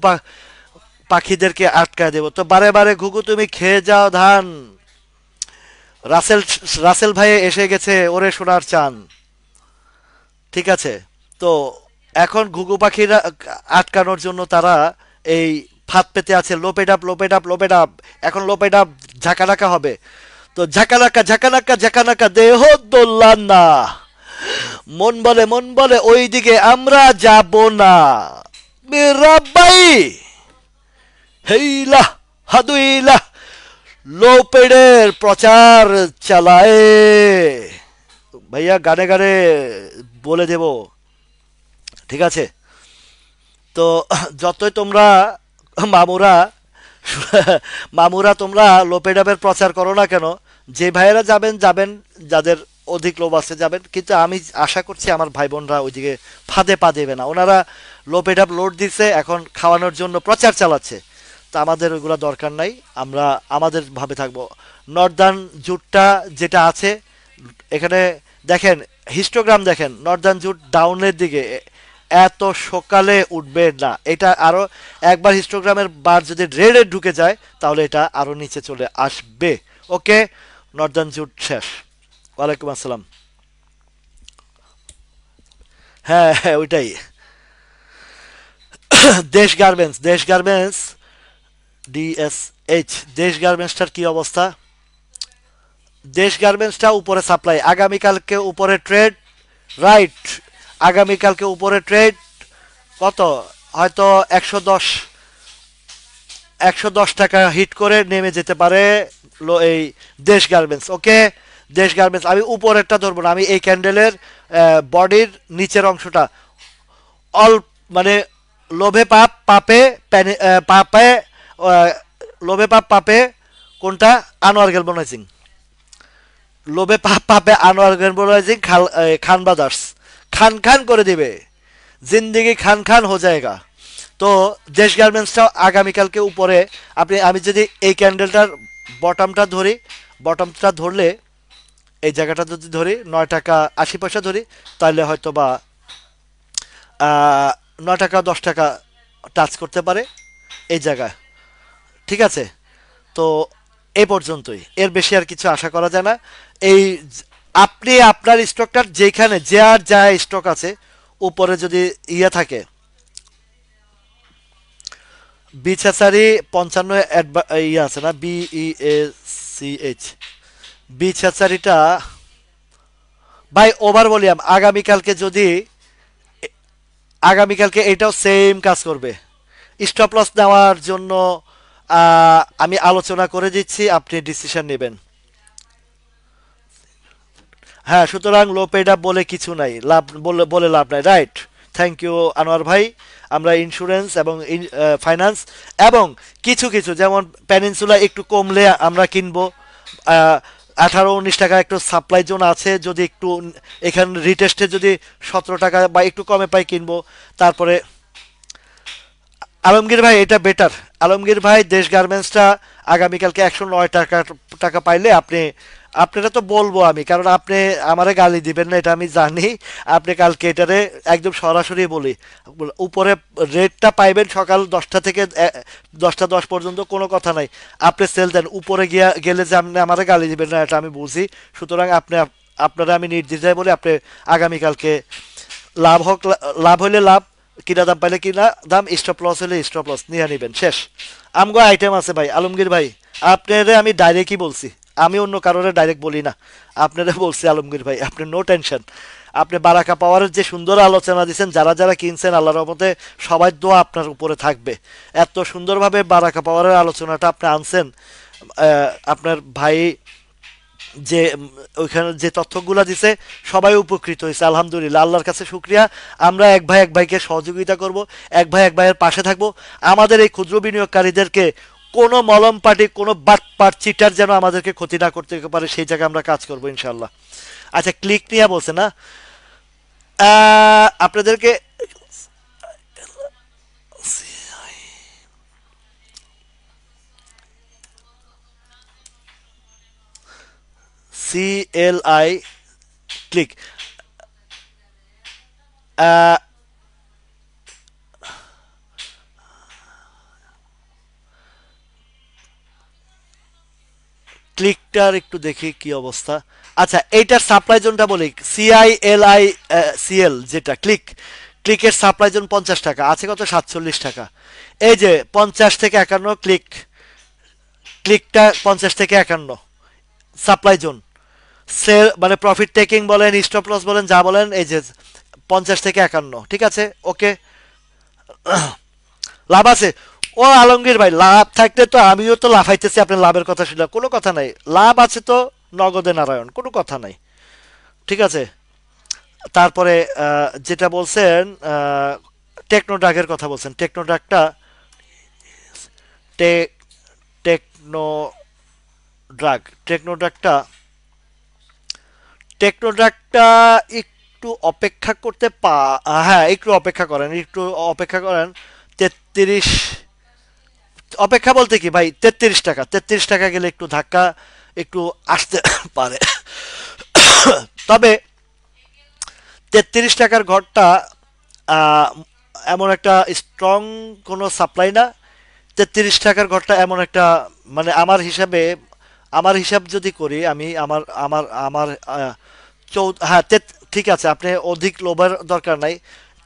পাখিদেরকে আটকায় দেব। তো বারে বারে ঘুঘু তুমি খেয়ে যাও ধান, রাসেল রাসেল ভাই এসে গেছে ওরে সোনার চান। ঠিক আছে। তো এখন ঘুঘু পাখিরা আটকানোর জন্য তারা এই ফাঁদ পেতে আছে, লোপেড আপ। এখন লোপেড আপ ঝাঁকানাকা হবে। তো ঝাঁকানাকা দেহ দোল্লান না, মন বলে ওইদিকে আমরা যাব না। মিরাবাই হেইলা হাদুইলা লোপেডের প্রচার চালায়। ভাইয়া গানে গানে বলে দেব, ঠিক আছে। তো যতই তোমরা মামুরা মামুরা তোমরা লোপেডাবের প্রচার করো না কেন, যে ভাইয়েরা যাবেন, যাদের অধিক লোভ আছে যাবেন, কিন্তু আমি আশা করছি আমার ভাই বোনরা ওইদিকে ফাঁদে পা দেবে না। ওনারা লোপেডাব লোড দিচ্ছে, এখন খাওয়ানোর জন্য প্রচার চালাচ্ছে। তো আমাদের ওইগুলো দরকার নাই, আমরা আমাদের ভাবে থাকবো। নর্দার্ন জুটটা যেটা আছে এখানে দেখেন, হিস্টোগ্রাম দেখেন, নর্দার্ন জুট ডাউনের দিকে, এত সকালে উঠবে না। এটা আরো একবার হিস্টোগ্রামের বার যদি রেডে ঢুকে যায় তাহলে এটা আরো নিচে চলে আসবে। ওকে, নর্দার্ন জুট শেষ। ওয়ালাইকুম আসসালাম। হ্যাঁ হ্যাঁ ওইটাই। দেশ গার্মেন্টস DSH, দেশ গার্মেন্টসটার কি অবস্থা? দেশ গার্মেন্টসটা উপরে সাপ্লাই, আগামীকালকে উপরে ট্রেড, রাইট। আগামীকালকে উপরে ট্রেড কত, হয়তো 110 টাকা হিট করে নেমে যেতে পারে এই দেশ গার্মেন্টস। ওকে, দেশ গার্মেন্টস আমি উপরেরটা ধরবো না, আমি এই ক্যান্ডেলের বডির নিচের অংশটা অল, মানে লোভে পাপ পাপে পাপে, আহ, লোভে পাপ পাপে কোনটা, আনোয়ার গেলবনাইজিং, লোভে পাপ পাপে আনোয়ার গেলবনাইজিং খান ব্রাদার্স খান খান করে দিবে, জিন্দিগি খান খান হো জায়গা। তো দেশ গার্মেন্টসটাও আগামীকালকে উপরে। আমি যদি এই ক্যান্ডেলটার বটমটা ধরলে, এই জায়গাটা যদি ধরি 9 টাকা 80 পয়সা ধরি, তাহলে হয়তো বা 9 টাকা 10 টাকা টাচ করতে পারে এই জায়গায়। ঠিক আছে। তো এই পর্যন্তই, এর বেশি আর কিছু আশা করা যায় না। এই আপনি আপনার স্টকটার যেখানে যা স্টক আছে উপরে যদি ইয়ে থাকে, বিছাচারি 55 ইয়ে আছে না, BEACH, বিছাচারিটা ভাই ওভার ভলিউম। আগামীকালকে এটাও সেম কাজ করবে। স্টপ লস নেওয়ার জন্য আমি আলোচনা করে দিচ্ছি, আপনি ডিসিশন নেবেন। হ্যাঁ, সুতরাং লো পেড আপ বলে কিছু নাই, বলে লাভ নাই, রাইট। থ্যাংক ইউ আনোয়ার ভাই। আমরা ইন্স্যুরেন্স এবং ফাইন্যান্স এবং কিছু কিছু যেমন পেনিনসুলা একটু কমলে আমরা কিনবো। 18-19 টাকা একটু সাপ্লাই জোন আছে, যদি একটু এখানে রিটেস্টে যদি 17 টাকা বা একটু কমে পাই কিনবো। তারপরে আলমগীর ভাই এটা বেটার, আলমগীর ভাই দেশ গার্মেন্টসটা আগামীকালকে 109 টাকা পাইলে আপনি আপনারা তো বলবো আমি, কারণ আপনি আমারে গালি দিবেন না এটা আমি জানি। আপনি কালকে এটারে একদম সরাসরি বলি, উপরে রেটটা পাইবেন সকাল 10টা থেকে 10টা 10 পর্যন্ত, কোনো কথা নাই। আপনি সেল দেন, উপরে গিয়া গেলে যে আপনি আমারে গালি দিবেন না এটা আমি বুঝি। সুতরাং আপনারা আমি নির্দ্বিধায় বলি, আপনি আগামীকালকে লাভ হোক লাভ হইলে লাভ, কিনা দাম পাইলে কিনা দাম, স্টপ লস হলে স্টপ লস নিয়ে নিবেন, শেষ। আমগো আইটেম আছে ভাই আলমগীর ভাই, আপনারে আমি ডাইরেক্টই বলছি, আমি অন্য কারোরে ডাইরেক্ট বলি না। আপনারা বলছি আলমগীর ভাই, আপনি নো টেনশন। আপনি বারাকা পাওয়ারের যে সুন্দর আলোচনা দিচ্ছেন, যারা যারা কিনছেন আল্লাহর রহমতে সবাই দোয়া আপনার উপরে থাকবে। এত সুন্দরভাবে বারাকা পাওয়ারের আলোচনাটা আপনি আনছেন। আপনার ভাই যে ওইখানে যে তথ্যগুলো দিছে সবাই উপকৃত হয়েছে, আলহামদুলিল্লাহ, আল্লাহর কাছে শুক্রিয়া। আমরা এক ভাই এক ভাইকে সহযোগিতা করব, এক ভাই এক ভাইয়ের পাশে থাকব। আমাদের এই ক্ষুদ্র বিনিয়োগকারীদেরকে কোনো মলম পার্টি, কোনো বাটপাট চিটার যেন আমাদেরকে ক্ষতি না করতে পারে, সেই জায়গায় আমরা কাজ করব ইনশাল্লাহ। আচ্ছা, ক্লিক নিয়ে বলছে না, আপনাদেরকে CLI ক্লিক, ক্লিকটার একটু দেখি কি অবস্থা। আচ্ছা, এইটার সাপ্লাই জোনটা বলি, CILI CL যেটা ক্লিক, ক্লিকের সাপ্লাই জোন 50 টাকা আছে, কত 47 টাকা। এই যে 50 থেকে 51 ক্লিক, ক্লিকটা 50 থেকে 51 সাপ্লাই জোন। সেল মানে প্রফিট টেকিং বলেন, স্টপ লস বলেন, যা বলেন, এই যে 50 থেকে 51, ঠিক আছে, ওকে। লাভ আছে। ও আলমগীর ভাই, লাভ থাকতে তো আমিও তো লাফাইতেছি আপনার লাভের কথা শুনলে, কোনো কথা নাই, লাভ আছে তো নগদে নারায়ণ, কোনো কথা নাই, ঠিক আছে। তারপরে যেটা বলছেন, টেকনোড্রাগের কথা বলছেন, টেকনোড্রাগটা, টে টেকনোড্রাগ, টেকনোড্রাগটা, টেকনোড্রাগটা একটু অপেক্ষা করতে হ্যাঁ, একটু অপেক্ষা করেন, একটু অপেক্ষা করেন। 33, অপেক্ষা বলতে কি ভাই, 33 টাকা, 33 টাকা গেলে একটু ধাক্কা একটু আসতে পারে। তবে 33 টাকার ঘরটা আহ, এমন একটা স্ট্রং কোনো সাপ্লাই না। 33 টাকার ঘরটা এমন একটা, মানে আমার হিসাব যদি করি আমি, আমার আমার আমার হ্যাঁ, ঠিক আছে, আপনি অধিক লোভার দরকার নাই।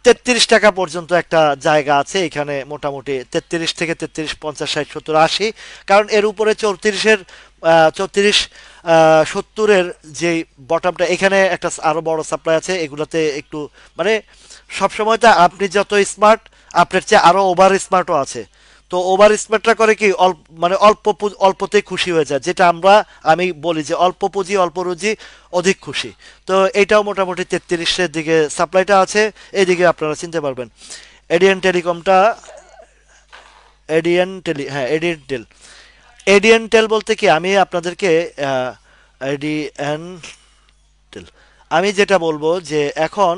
33 টাকা পর্যন্ত একটা জায়গা আছে এখানে, মোটামুটি 33 থেকে 33, 50, 60, 70, 80। কারণ এর উপরে 34, 70-এর যে বটমটা, এখানে একটা আরো বড় সাপ্লাই আছে, এগুলাতে একটু মানে সবসময় তো আপনি যত স্মার্ট, আপনার চেয়ে আরো ওভার স্মার্টও আছে। তো ওভার স্মার্টরা করে কি, মানে অল্পতেই খুশি হয়ে যায়, যেটা আমি বলি যে অল্প পুঁজি অল্প রুজি অধিক খুশি। তো এটাও মোটামুটি 33-এর দিকে সাপ্লাইটা আছে, এইদিকে আপনারা চিনতে পারবেন। এডিএন টেলিকমটা, এডিএন টেল, এডিএন টেল বলতে কি, আমি আপনাদেরকে এডিএন টেল, আমি যেটা বলবো যে এখন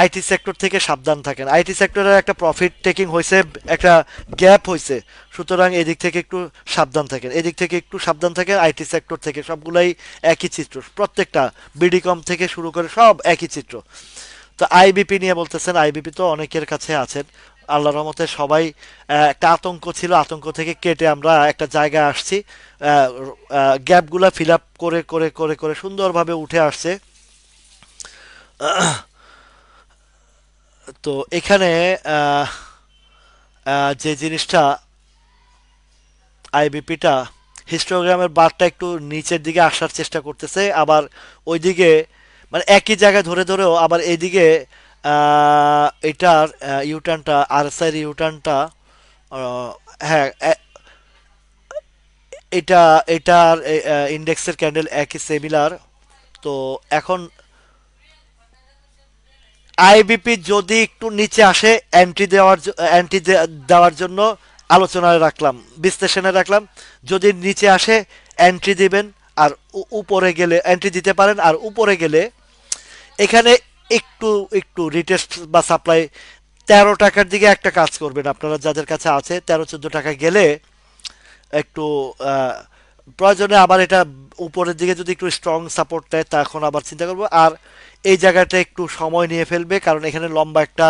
আইটি সেক্টর থেকে সাবধান থাকেন। আইটি সেক্টরের একটা প্রফিট টেকিং হয়েছে, একটা গ্যাপ হয়েছে, সুতরাং এদিক থেকে একটু সাবধান থাকেন, এদিক থেকে একটু সাবধান থাকেন। আইটি সেক্টর থেকে সবগুলাই একই চিত্র, প্রত্যেকটা বিডিকম থেকে শুরু করে সব একই চিত্র। তো আইবিপি নিয়ে বলতেছেন, আইবিপি তো অনেকের কাছে আছেন, আল্লাহর রহমতে সবাই একটা আতঙ্ক ছিল, আতঙ্ক থেকে কেটে আমরা একটা জায়গায় আসছি। গ্যাপগুলা ফিল আপ করে করে করে করে সুন্দরভাবে উঠে আসছে। তো এখানে আহ, যে জিনিসটা, আইবিপিটা হিস্টোগ্রামের বারটা একটু নিচের দিকে আসার চেষ্টা করতেছে, আবার ওইদিকে মানে একই জায়গায় ধরে ধরেও আবার এইদিকে এটার ইউটার্নটা, আরএসআই ইউটার্নটা, হ্যাঁ, এটা এটার ইন্ডেক্সের ক্যান্ডেল একই সিমিলার। তো এখন আইবিপি যদি একটু নিচে আসে, এন্ট্রি দেওয়ার জন্য আলোচনায় রাখলাম, বিশ্লেষণে রাখলাম। যদি নিচে আসে এন্ট্রি দিবেন, আর উপরে গেলে এন্ট্রি দিতে পারেন, আর উপরে গেলে এখানে একটু একটু রিটেস্ট বা সাপ্লাই 13 টাকার দিকে একটা কাজ করবেন, আপনারা যাদের কাছে আছে 13-14 টাকা গেলে একটু প্রয়োজনে আবার এটা উপরের দিকে যদি একটু স্ট্রং সাপোর্ট দেয় তখন আবার চিন্তা করবো। আর এই জায়গাটা একটু সময় নিয়ে ফেলবে, কারণ এখানে লম্বা একটা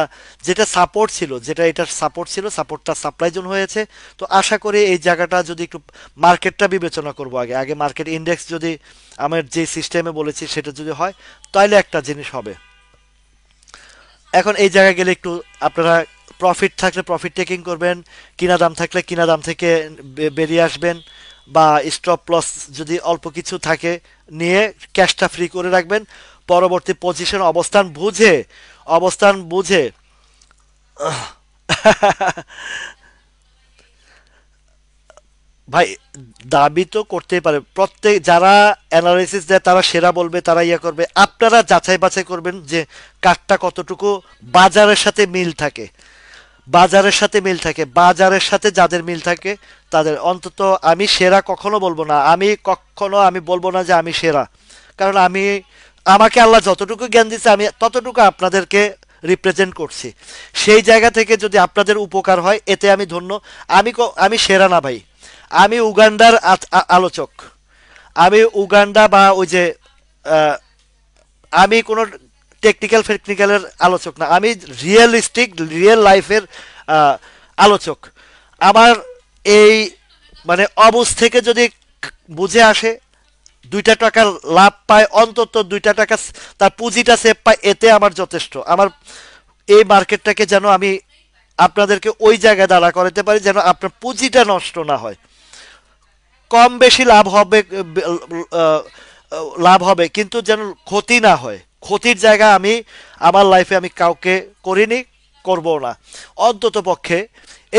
যেটা সাপোর্ট ছিল, যেটা এটার সাপোর্ট ছিল, সাপোর্টটা সাপ্লাই জোন হয়েছে। তো আশা করি এই জায়গাটা যদি একটু মার্কেটটা বিবেচনা করবো, আগে আগে মার্কেট ইন্ডেক্স যদি আমার যে সিস্টেমে বলেছি সেটা যদি হয়, তাহলে একটা জিনিস হবে। এখন এই জায়গায় গেলে একটু আপনারা প্রফিট থাকলে প্রফিট টেকিং করবেন, কিনা দাম থাকলে কিনা দাম থেকে বেরিয়ে আসবেন, বা স্টপ লস যদি অল্প কিছু থাকে নিয়ে ক্যাশটা ফ্রি করে রাখবেন। পরবর্তী পজিশন অবস্থান বুঝে ভাই, দাবি তো করতেই পারে প্রত্যেক যারা অ্যানালাইসিস দেয়, তারা সেরা বলবে, তারা ইয়ে করবে। আপনারা যাচাই বাছাই করবেন যে কাঠটা কতটুকু বাজারের সাথে মিল থাকে। বাজারের সাথে যাদের মিল থাকে তাদের অন্তত, আমি সেরা কখনো বলবো না, আমি বলবো না যে আমি সেরা। কারণ আমাকে আল্লাহ যতটুকু জ্ঞান দিচ্ছে আমি ততটুকু আপনাদেরকে রিপ্রেজেন্ট করছি। সেই জায়গা থেকে যদি আপনাদের উপকার হয় এতে আমি ধন্য। আমি সেরা না ভাই, আমি উগান্ডার আলোচক। আমি উগান্ডা বা ওই যে আহ, আমি কোনো টেকনিক্যালের আলোচক না, আমি রিয়েল লাইফের আলোচক। আমার এই মানে অবুঝ থেকে যদি বুঝে আসে, 2টা টাকা লাভ পায়, অন্তত 2টা টাকা তার পুঁজিটা সেভ পায়, এতে আমার যথেষ্ট। আমার এই মার্কেটটাকে যেন আমি আপনাদেরকে ওই জায়গায় দাঁড়া করাতে পারি যেন আপনার পুঁজিটা নষ্ট না হয়। কম বেশি আহ, লাভ হবে, কিন্তু যেন ক্ষতি না হয়। ক্ষতির জায়গা আমার লাইফে আমি কাউকে করিনি, করব না। অন্তত পক্ষে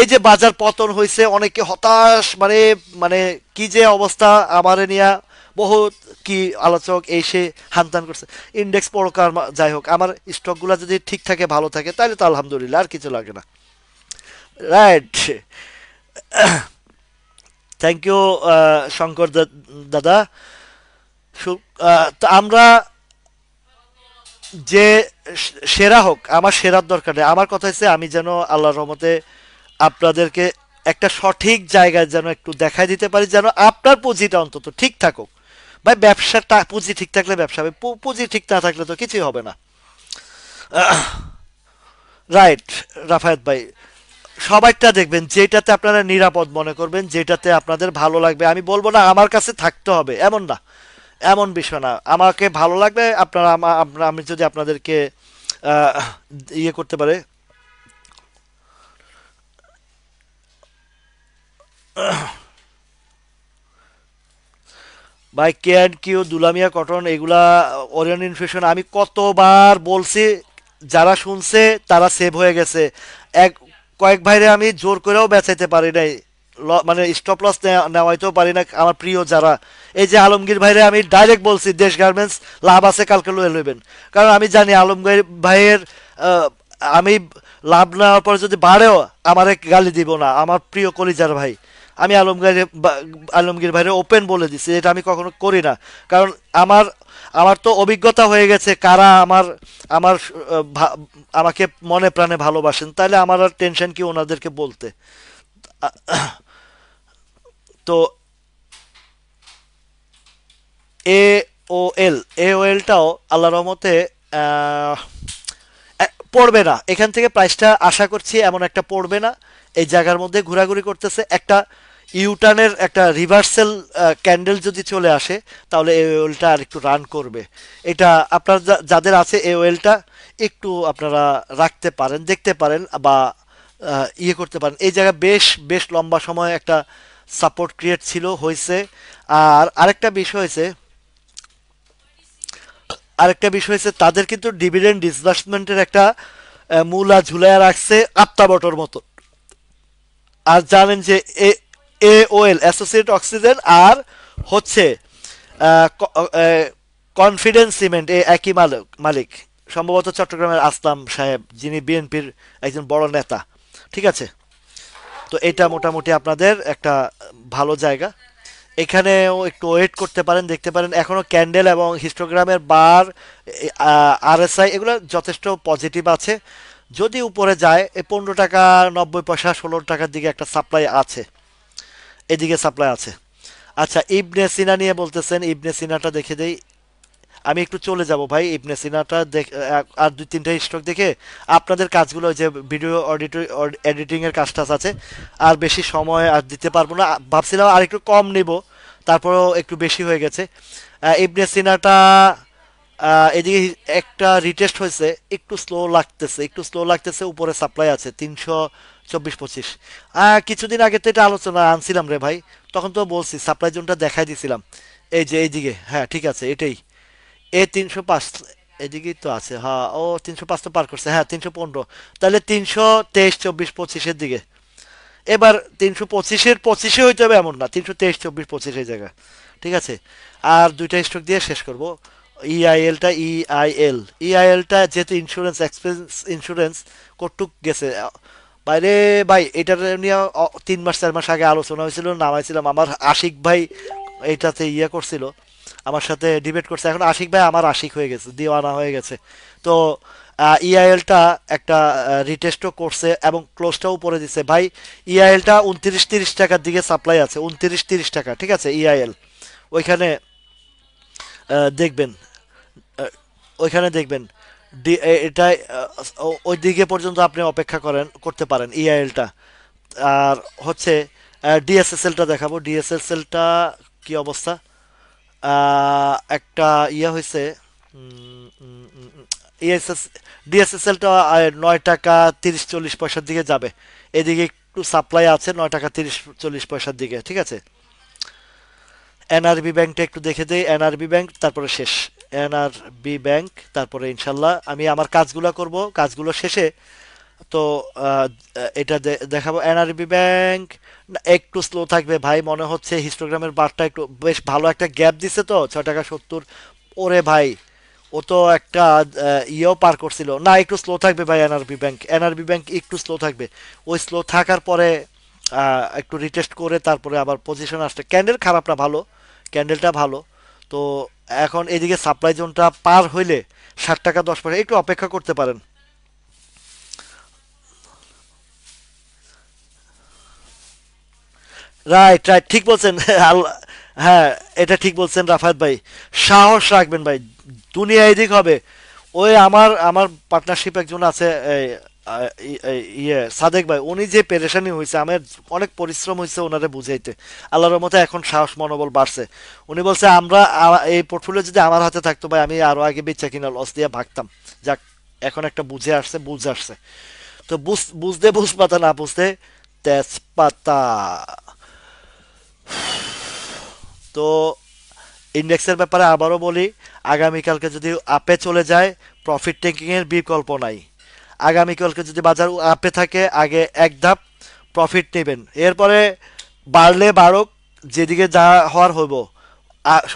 এই যে বাজার পতন হয়েছে, অনেকে হতাশ, মানে মানে কি যে অবস্থা আমারে নিয়া, বহুত কি আলোচক এই সে হানতান করছে। ইন্ডেক্স পড়কার যাই হোক, আমার স্টকগুলো যদি ঠিক থাকে, ভালো থাকে, তাহলে তো আলহামদুলিল্লাহ, আর কিছু লাগে না। রাইট। থ্যাংক ইউ শঙ্কর দাদা। তো আমরা যে সেরা হোক, আমার সেরার দরকার নেই। আমার কথা হচ্ছে আমি যেন আল্লাহর রহমতে আপনাদেরকে একটা সঠিক জায়গায় যেন একটু দেখাই দিতে পারি, যেন আপনার পুঁজিটা অন্তত ঠিক থাকুক। ভাই ব্যবসাটা পুঁজি ঠিক থাকলে ব্যবসা হবে, পুঁজি ঠিক না থাকলে তো কিছুই হবে না। রাইট। রাফায়েত ভাই, সবাইটা দেখবেন যেটাতে আপনারা নিরাপদ মনে করবেন, যেটাতে আপনাদের ভালো লাগবে। আমি বলবো না আমার কাছে থাকতে হবে, এমন না, এমন বিষয় না। আমাকে ভালো লাগবে, আমি যদি আপনাদেরকে আহ, ইয়ে করতে পারে। ভাই কে অ্যান্ড কিউ, দুলামিয়া কটন, এগুলা ওরিয়ন ইনফিউশন আমি কতবার বলছি, যারা শুনছে তারা সেভ হয়ে গেছে। এক কয়েক ভাইরে আমি জোর করেও বেচাইতে পারি নাই, মানে স্টপ লস নেওয়াইতেও পারি না। আমার প্রিয় যারা, এই যে আলমগীর ভাইরে আমি ডাইরেক্ট বলছি দেশ গার্মেন্টস লাভ আছে, কালকে লয়ে লইবেন। কারণ আমি জানি আলমগীর ভাইয়ের আহ, আমি লাভ নেওয়ার পরে যদি বাড়েও আমারে গালি দিব না, আমার প্রিয় কলিজার ভাই। আমি আলমগীর ভাইরে ওপেন বলে দিছি, এটা আমি কখনো করি না। কারণ আমার আমার তো অভিজ্ঞতা হয়ে গেছে কারা আমার আমাকে মনে প্রাণে ভালোবাসেন, তাহলে আমার আর টেনশন কি ওনাদেরকে বলতে। তো এ এ ও এলটাও আল্লাহ রহমতে আহ, পড়বে না এখান থেকে, প্রাইসটা আশা করছি এমন একটা পড়বে না। এই জায়গার মধ্যে ঘোরাঘুরি করতেছে, একটা ইউটার্নের একটা রিভার্সাল ক্যান্ডেল যদি চলে আসে, তাহলে এই ওয়েলটা আর একটু রান করবে। এটা আপনার যাদের আছে এই ওয়েলটা, একটু আপনারা রাখতে পারেন, দেখতে পারেন, বা ইয়ে করতে পারেন। এই জায়গায় বেশ বেশ লম্বা সময় একটা সাপোর্ট ক্রিয়েট ছিল, হয়েছে। আর আরেকটা বিষয় হচ্ছে তাদের কিন্তু ডিভিডেন্ড ডিসবার্সমেন্টের একটা মূলা ঝুলাইয়া রাখছে আত্মা বটর মতো। আর জানেন যে এ ও এল অ্যাসোসিয়েট অক্সিজেন আর হচ্ছে কনফিডেন্স সিমেন্ট, একই মালিক, সম্ভবত চট্টগ্রামের আসলাম সাহেব, যিনি বিএনপির একজন বড় নেতা। ঠিক আছে। তো এটা মোটামুটি আপনাদের একটা ভালো জায়গা। এখানেও একটু ওয়েট করতে পারেন, দেখতে পারেন। এখনো ক্যান্ডেল এবং হিস্টোগ্রামের বার, আরএসআই এগুলো যথেষ্ট পজিটিভ আছে। যদি উপরে যায় এই 15 টাকা 90 পয়সা 16 টাকার দিকে একটা সাপ্লাই আছে, এদিকে সাপ্লাই আছে। আচ্ছা, ইবনে সিনা নিয়ে বলতেছেন, ইবনে সিনাটা দেখে দেই। আমি একটু চলে যাব ভাই, ইবনে সিনাটা আর দুই তিনটা স্টক দেখে আপনাদের কাজগুলো, ওই যে ভিডিও এডিটিং এর কাজটা আছে, আর বেশি সময় আর দিতে পারবো না। ভাবছিলাম আর একটু কম নিব, তারপরেও একটু বেশি হয়ে গেছে। ইবনে সিনাটা এদিকে একটা রিটেস্ট হয়েছে, একটু স্লো লাগতেছে, একটু স্লো লাগতেছে। উপরে সাপ্লাই আছে 324-25। কিছুদিন আগে তো এটা আলোচনা আনছিলাম রে ভাই, তখন তো বলছি সাপ্লাই জোনটা দেখাই দিছিলাম। এই যে এইদিকে, হ্যাঁ ঠিক আছে এটাই। 305 এদিকেই তো আছে, হ্যাঁ। ও 305 তো পার করছে, হ্যাঁ 315। তাহলে 323-24-25-এর দিকে। এবার 325-এর 25-এ হইতে হবে এমন না, 323-24-25 এই জায়গা। ঠিক আছে, আর দুইটা স্ট্রোক দিয়ে শেষ করব। ইআইএলটা যেহেতু ইন্স্যুরেন্স এক্সপেন্স, ইন্স্যুরেন্স কটুক গেছে বাইরে ভাই। এটার নিয়ে 3 মাস 4 মাস আগে আলোচনা হয়েছিল, নামাইছিলাম। আমার আশিক ভাই এইটাতে করছিল, আমার সাথে ডিবেট করছে। এখন আশিক ভাই আমার আশিক হয়ে গেছে, দিওয়ানা হয়ে গেছে। তো ইআইএলটা একটা রিটেস্টও করছে এবং ক্লোজটাও পরে দিছে ভাই। ইআইএলটা 29-30 টাকার দিকে সাপ্লাই আছে, 29-30 টাকা। ঠিক আছে, ইআইএল ওইখানে দেখবেন, ওইখানে দেখবেন। এটা ওই দিকে পর্যন্ত আপনি অপেক্ষা করতে পারেন ইআইএলটা। আর হচ্ছে ডিএসএসএলটা দেখাবো। ডিএসএসএলটা কি অবস্থা? একটা হয়েছে, ইএসএস ডিএসএসএলটা 9 টাকা 30-40 পয়সার দিকে যাবে। এদিকে একটু সাপ্লাই আছে 9 টাকা 30-40 পয়সার দিকে। ঠিক আছে, এনআরবি ব্যাংকটা একটু দেখে দেই। এনআরবি ব্যাংক তারপরে শেষ। এনআরবি ব্যাংক তারপরে ইনশাল্লাহ আমি আমার কাজগুলো করব, কাজগুলো শেষে তো আহ, এটা দেখাবো। এনআরবি ব্যাংক একটু স্লো থাকবে ভাই, মনে হচ্ছে হিস্টোগ্রামের বারটা একটু বেশ ভালো একটা গ্যাপ দিছে তো 6 টাকা 70। ওরে ভাই, ও তো একটা পার করছিল না। একটু স্লো থাকবে ভাই এনআরবি ব্যাংক, এনআরবি ব্যাংক একটু স্লো থাকবে। ওই স্লো থাকার পরে একটু রিটেস্ট করে তারপরে আবার পজিশন আসছে। ক্যান্ডেল খারাপ না, ভালো, ক্যান্ডেলটা ভালো। তো এখন এদিকে সাপ্লাই জোনটা পার হইলে 60 টাকা 10 পয়সা একটু অপেক্ষা করতে পারেন। রাইট রাইট, ঠিক বলছেন। হ্যাঁ, এটা ঠিক বলছেন রাফাত ভাই। সাহস রাখবেন ভাই, দুনিয়া এদিক হবে। ওই আমার আমার পার্টনারশিপ একজন আছে, এই, সাদেক ভাই, উনি যে পেরেশানি হয়েছে, আমার অনেক পরিশ্রম হয়েছে ওনারে বুঝাইতে। আল্লাহর মতে এখন সাহস মনোবল বাড়ছে। উনি বলছে এই পোর্টফোলিও যদি আমার হাতে থাকতো ভাই, আমি আরো আগে বেচা কিনা লস দিয়ে ভাগতাম। যাক, এখন একটা বুঝে আসছে, বুঝ আসছে। তো বুঝতে বুঝপাতা, না বুঝতে তেজপাতা। তো ইন্ডেক্সের ব্যাপারে আবারও বলি, আগামীকালকে যদি আপে চলে যায়, প্রফিট টেকিং এর বিকল্প নাই। আগামীকালকে যদি বাজার আপে থাকে, আগে এক ধাপ প্রফিট নেবেন। এরপরে বাড়লে বাড়ুক, যেদিকে যা হওয়ার হইব।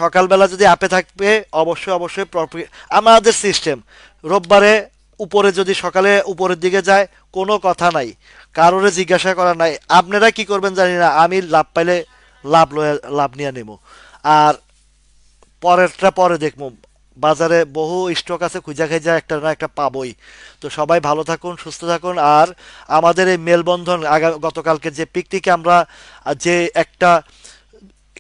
সকালবেলা যদি আপে থাকবে, অবশ্যই অবশ্যই প্রফিট। আমাদের সিস্টেম রোববারে উপরে যদি সকালে উপরের দিকে যায়, কোনো কথা নাই, কারোরে জিজ্ঞাসা করা নাই। আপনারা কি করবেন জানি না, আমি লাভ পাইলে লাভ নিয়ে নেব। আর পরেরটা পরে দেখবো। বাজারে বহু স্টক আছে, খুঁজা খুঁজা একটা না একটা পাবোই। তো সবাই ভালো থাকুন, সুস্থ থাকুন। আর আমাদের এই মেলবন্ধন, গতকালকে যে পিকনিকে আমরা যে একটা,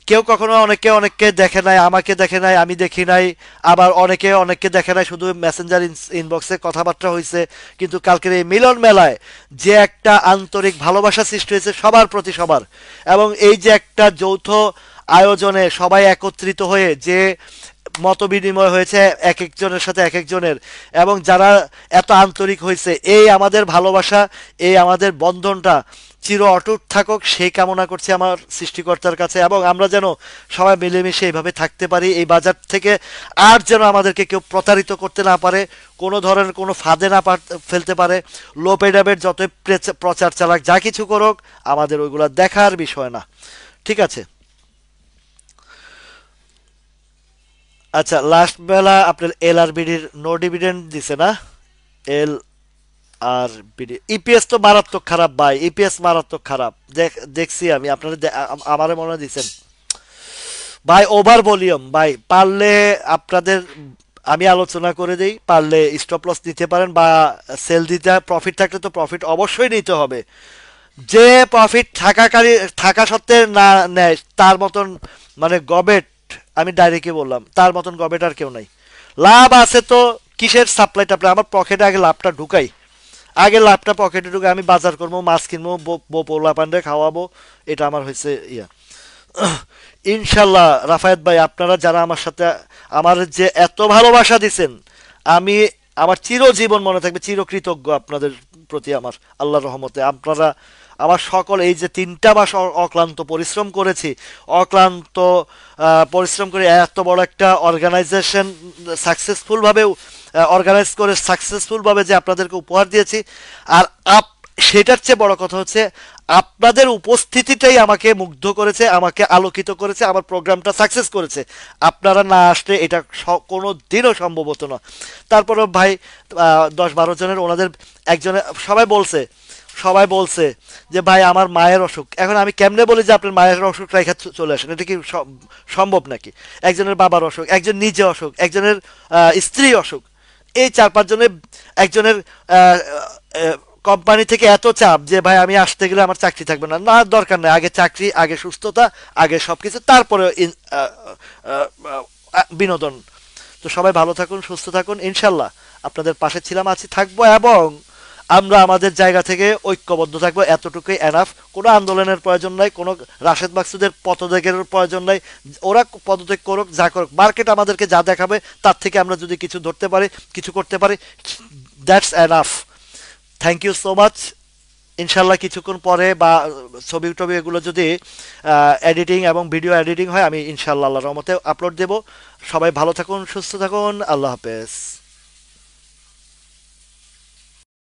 কেউ কখনো অনেকে অনেককে দেখে নাই, আমাকে দেখে নাই, আমি দেখি নাই। আবার অনেকে অনেককে দেখে নাই, শুধু মেসেঞ্জার ইনবক্সে কথাবার্তা হয়েছে। কিন্তু কালকের এই মিলন মেলায় যে একটা আন্তরিক ভালোবাসা সৃষ্টি হয়েছে সবার প্রতি, সবার। এবং এই যে একটা যৌথ আয়োজনে সবাই একত্রিত হয়ে যে মত বিনিময় হয়েছে এক একজনের সাথে এক একজনের, এবং যারা এত আন্তরিক হয়েছে, এই আমাদের ভালোবাসা, এই আমাদের বন্ধনটা চির অটুট থাকুক, সেই কামনা করছি আমার সৃষ্টিকর্তার কাছে। এবং আমরা যেন সবাই মিলেমিশে এইভাবে থাকতে পারি এই বাজার থেকে। আর যেন আমাদেরকে কেউ প্রতারিত করতে না পারে, কোনো ধরনের কোনো ফাঁদে না ফেলতে পারে। লোপেডাবের যত প্রচার চালাক, যা কিছু করুক, আমাদের ওইগুলো দেখার বিষয় না। ঠিক আছে। আচ্ছা, লাস্ট বেলা আপনার LRBDর নো ডিভিডেন্ড দিছে না? এল আর বিডি ইপিএস তো মারাত্মক খারাপ ভাই, ইপিএস মারাত্মক খারাপ। দেখছি আমি, আপনারা আমারে মনে হয় দিছেন ভাই। ওভার ভলিউম ভাই, পারলে আপনাদের আমি আলোচনা করে দেই, পারলে স্টপ লস নিতে পারেন বা সেল দিতে। প্রফিট থাকলে তো প্রফিট অবশ্যই নিতে হবে। যে প্রফিট থাকা সত্ত্বে না নেয় তার মতন মানে গবেট, আমি ডাইরেক্টই বললাম, তার মতন গবেট আর কেউ নাই। লাভ আছে তো কিসের সাপ্লাই টাপ্লাই, আমার পকেটে আগে লাভটা ঢুকাই, আগে লাভটা পকেটে ঢুকে আমি বাজার করবো, মাছ কিনবো, পোলা পান্ডে খাওয়াবো, এটা আমার হয়েছে ইয়া। ইনশাল্লাহ রাফায়েত ভাই, আপনারা যারা আমার সাথে আমার যে এত ভালোবাসা দিছেন, আমি আমার চিরজীবন মনে থাকবে, চিরকৃতজ্ঞ আপনাদের প্রতি আমার, আল্লাহর রহমতে। আপনারা আমার সকল এই যে 3টা মাস অক্লান্ত পরিশ্রম করেছি, অক্লান্ত পরিশ্রম করে এত বড় একটা অর্গানাইজেশন সাকসেসফুলভাবে অর্গানাইজ করে সাকসেসফুলভাবে যে আপনাদেরকে উপহার দিয়েছি, আর সেটার চেয়ে বড় কথা হচ্ছে আপনাদের উপস্থিতিটাই আমাকে মুগ্ধ করেছে, আমাকে আলোকিত করেছে, আমার প্রোগ্রামটা সাকসেস করেছে। আপনারা না আসলে এটা কোনো দিনও সম্ভব হতো না। তারপরে ভাই 10-12 জনের ওনাদের একজনের সবাই বলছে যে ভাই আমার মায়ের অসুখ, এখন আমি কেমনে বলি যে আপনার মায়ের অসুখ রেখে চলে আসেন, এটা কি সম্ভব নাকি? একজনের বাবার অসুখ, একজন নিজে অসুখ, একজনের স্ত্রী অসুখ, এই 4-5 জনের, একজনের কোম্পানি থেকে এত চাপ যে ভাই আমি আসতে গেলে আমার চাকরি থাকবে না, না দরকার নেই, আগে চাকরি, আগে সুস্থতা, আগে সব কিছু, তারপরে বিনোদন। তো সবাই ভালো থাকুন, সুস্থ থাকুন, ইনশাল্লাহ আপনাদের পাশে ছিলাম, আছি, থাকবো, এবং আমরা আমাদের জায়গা থেকে ঐক্যবদ্ধ থাকবো, এতটুকুই এনাফ। কোনো আন্দোলনের প্রয়োজন নাই, কোনো রাশেদ মাকসুদের পদত্যাগের প্রয়োজন নাই। ওরা পদত্যাগ করুক, যা করুক, মার্কেট আমাদেরকে যা দেখাবে তার থেকে আমরা যদি কিছু ধরতে পারি, কিছু করতে পারি, that's enough. Thank you so much. ইনশাল্লাহ কিছুক্ষণ পরে বা ছবি টবি এগুলো যদি এডিটিং এবং ভিডিও এডিটিং হয়, আমি ইনশাল্লাহ আল্লাহর রহমতে আপলোড দেব। সবাই ভালো থাকুন, সুস্থ থাকুন, আল্লাহ হাফেজ।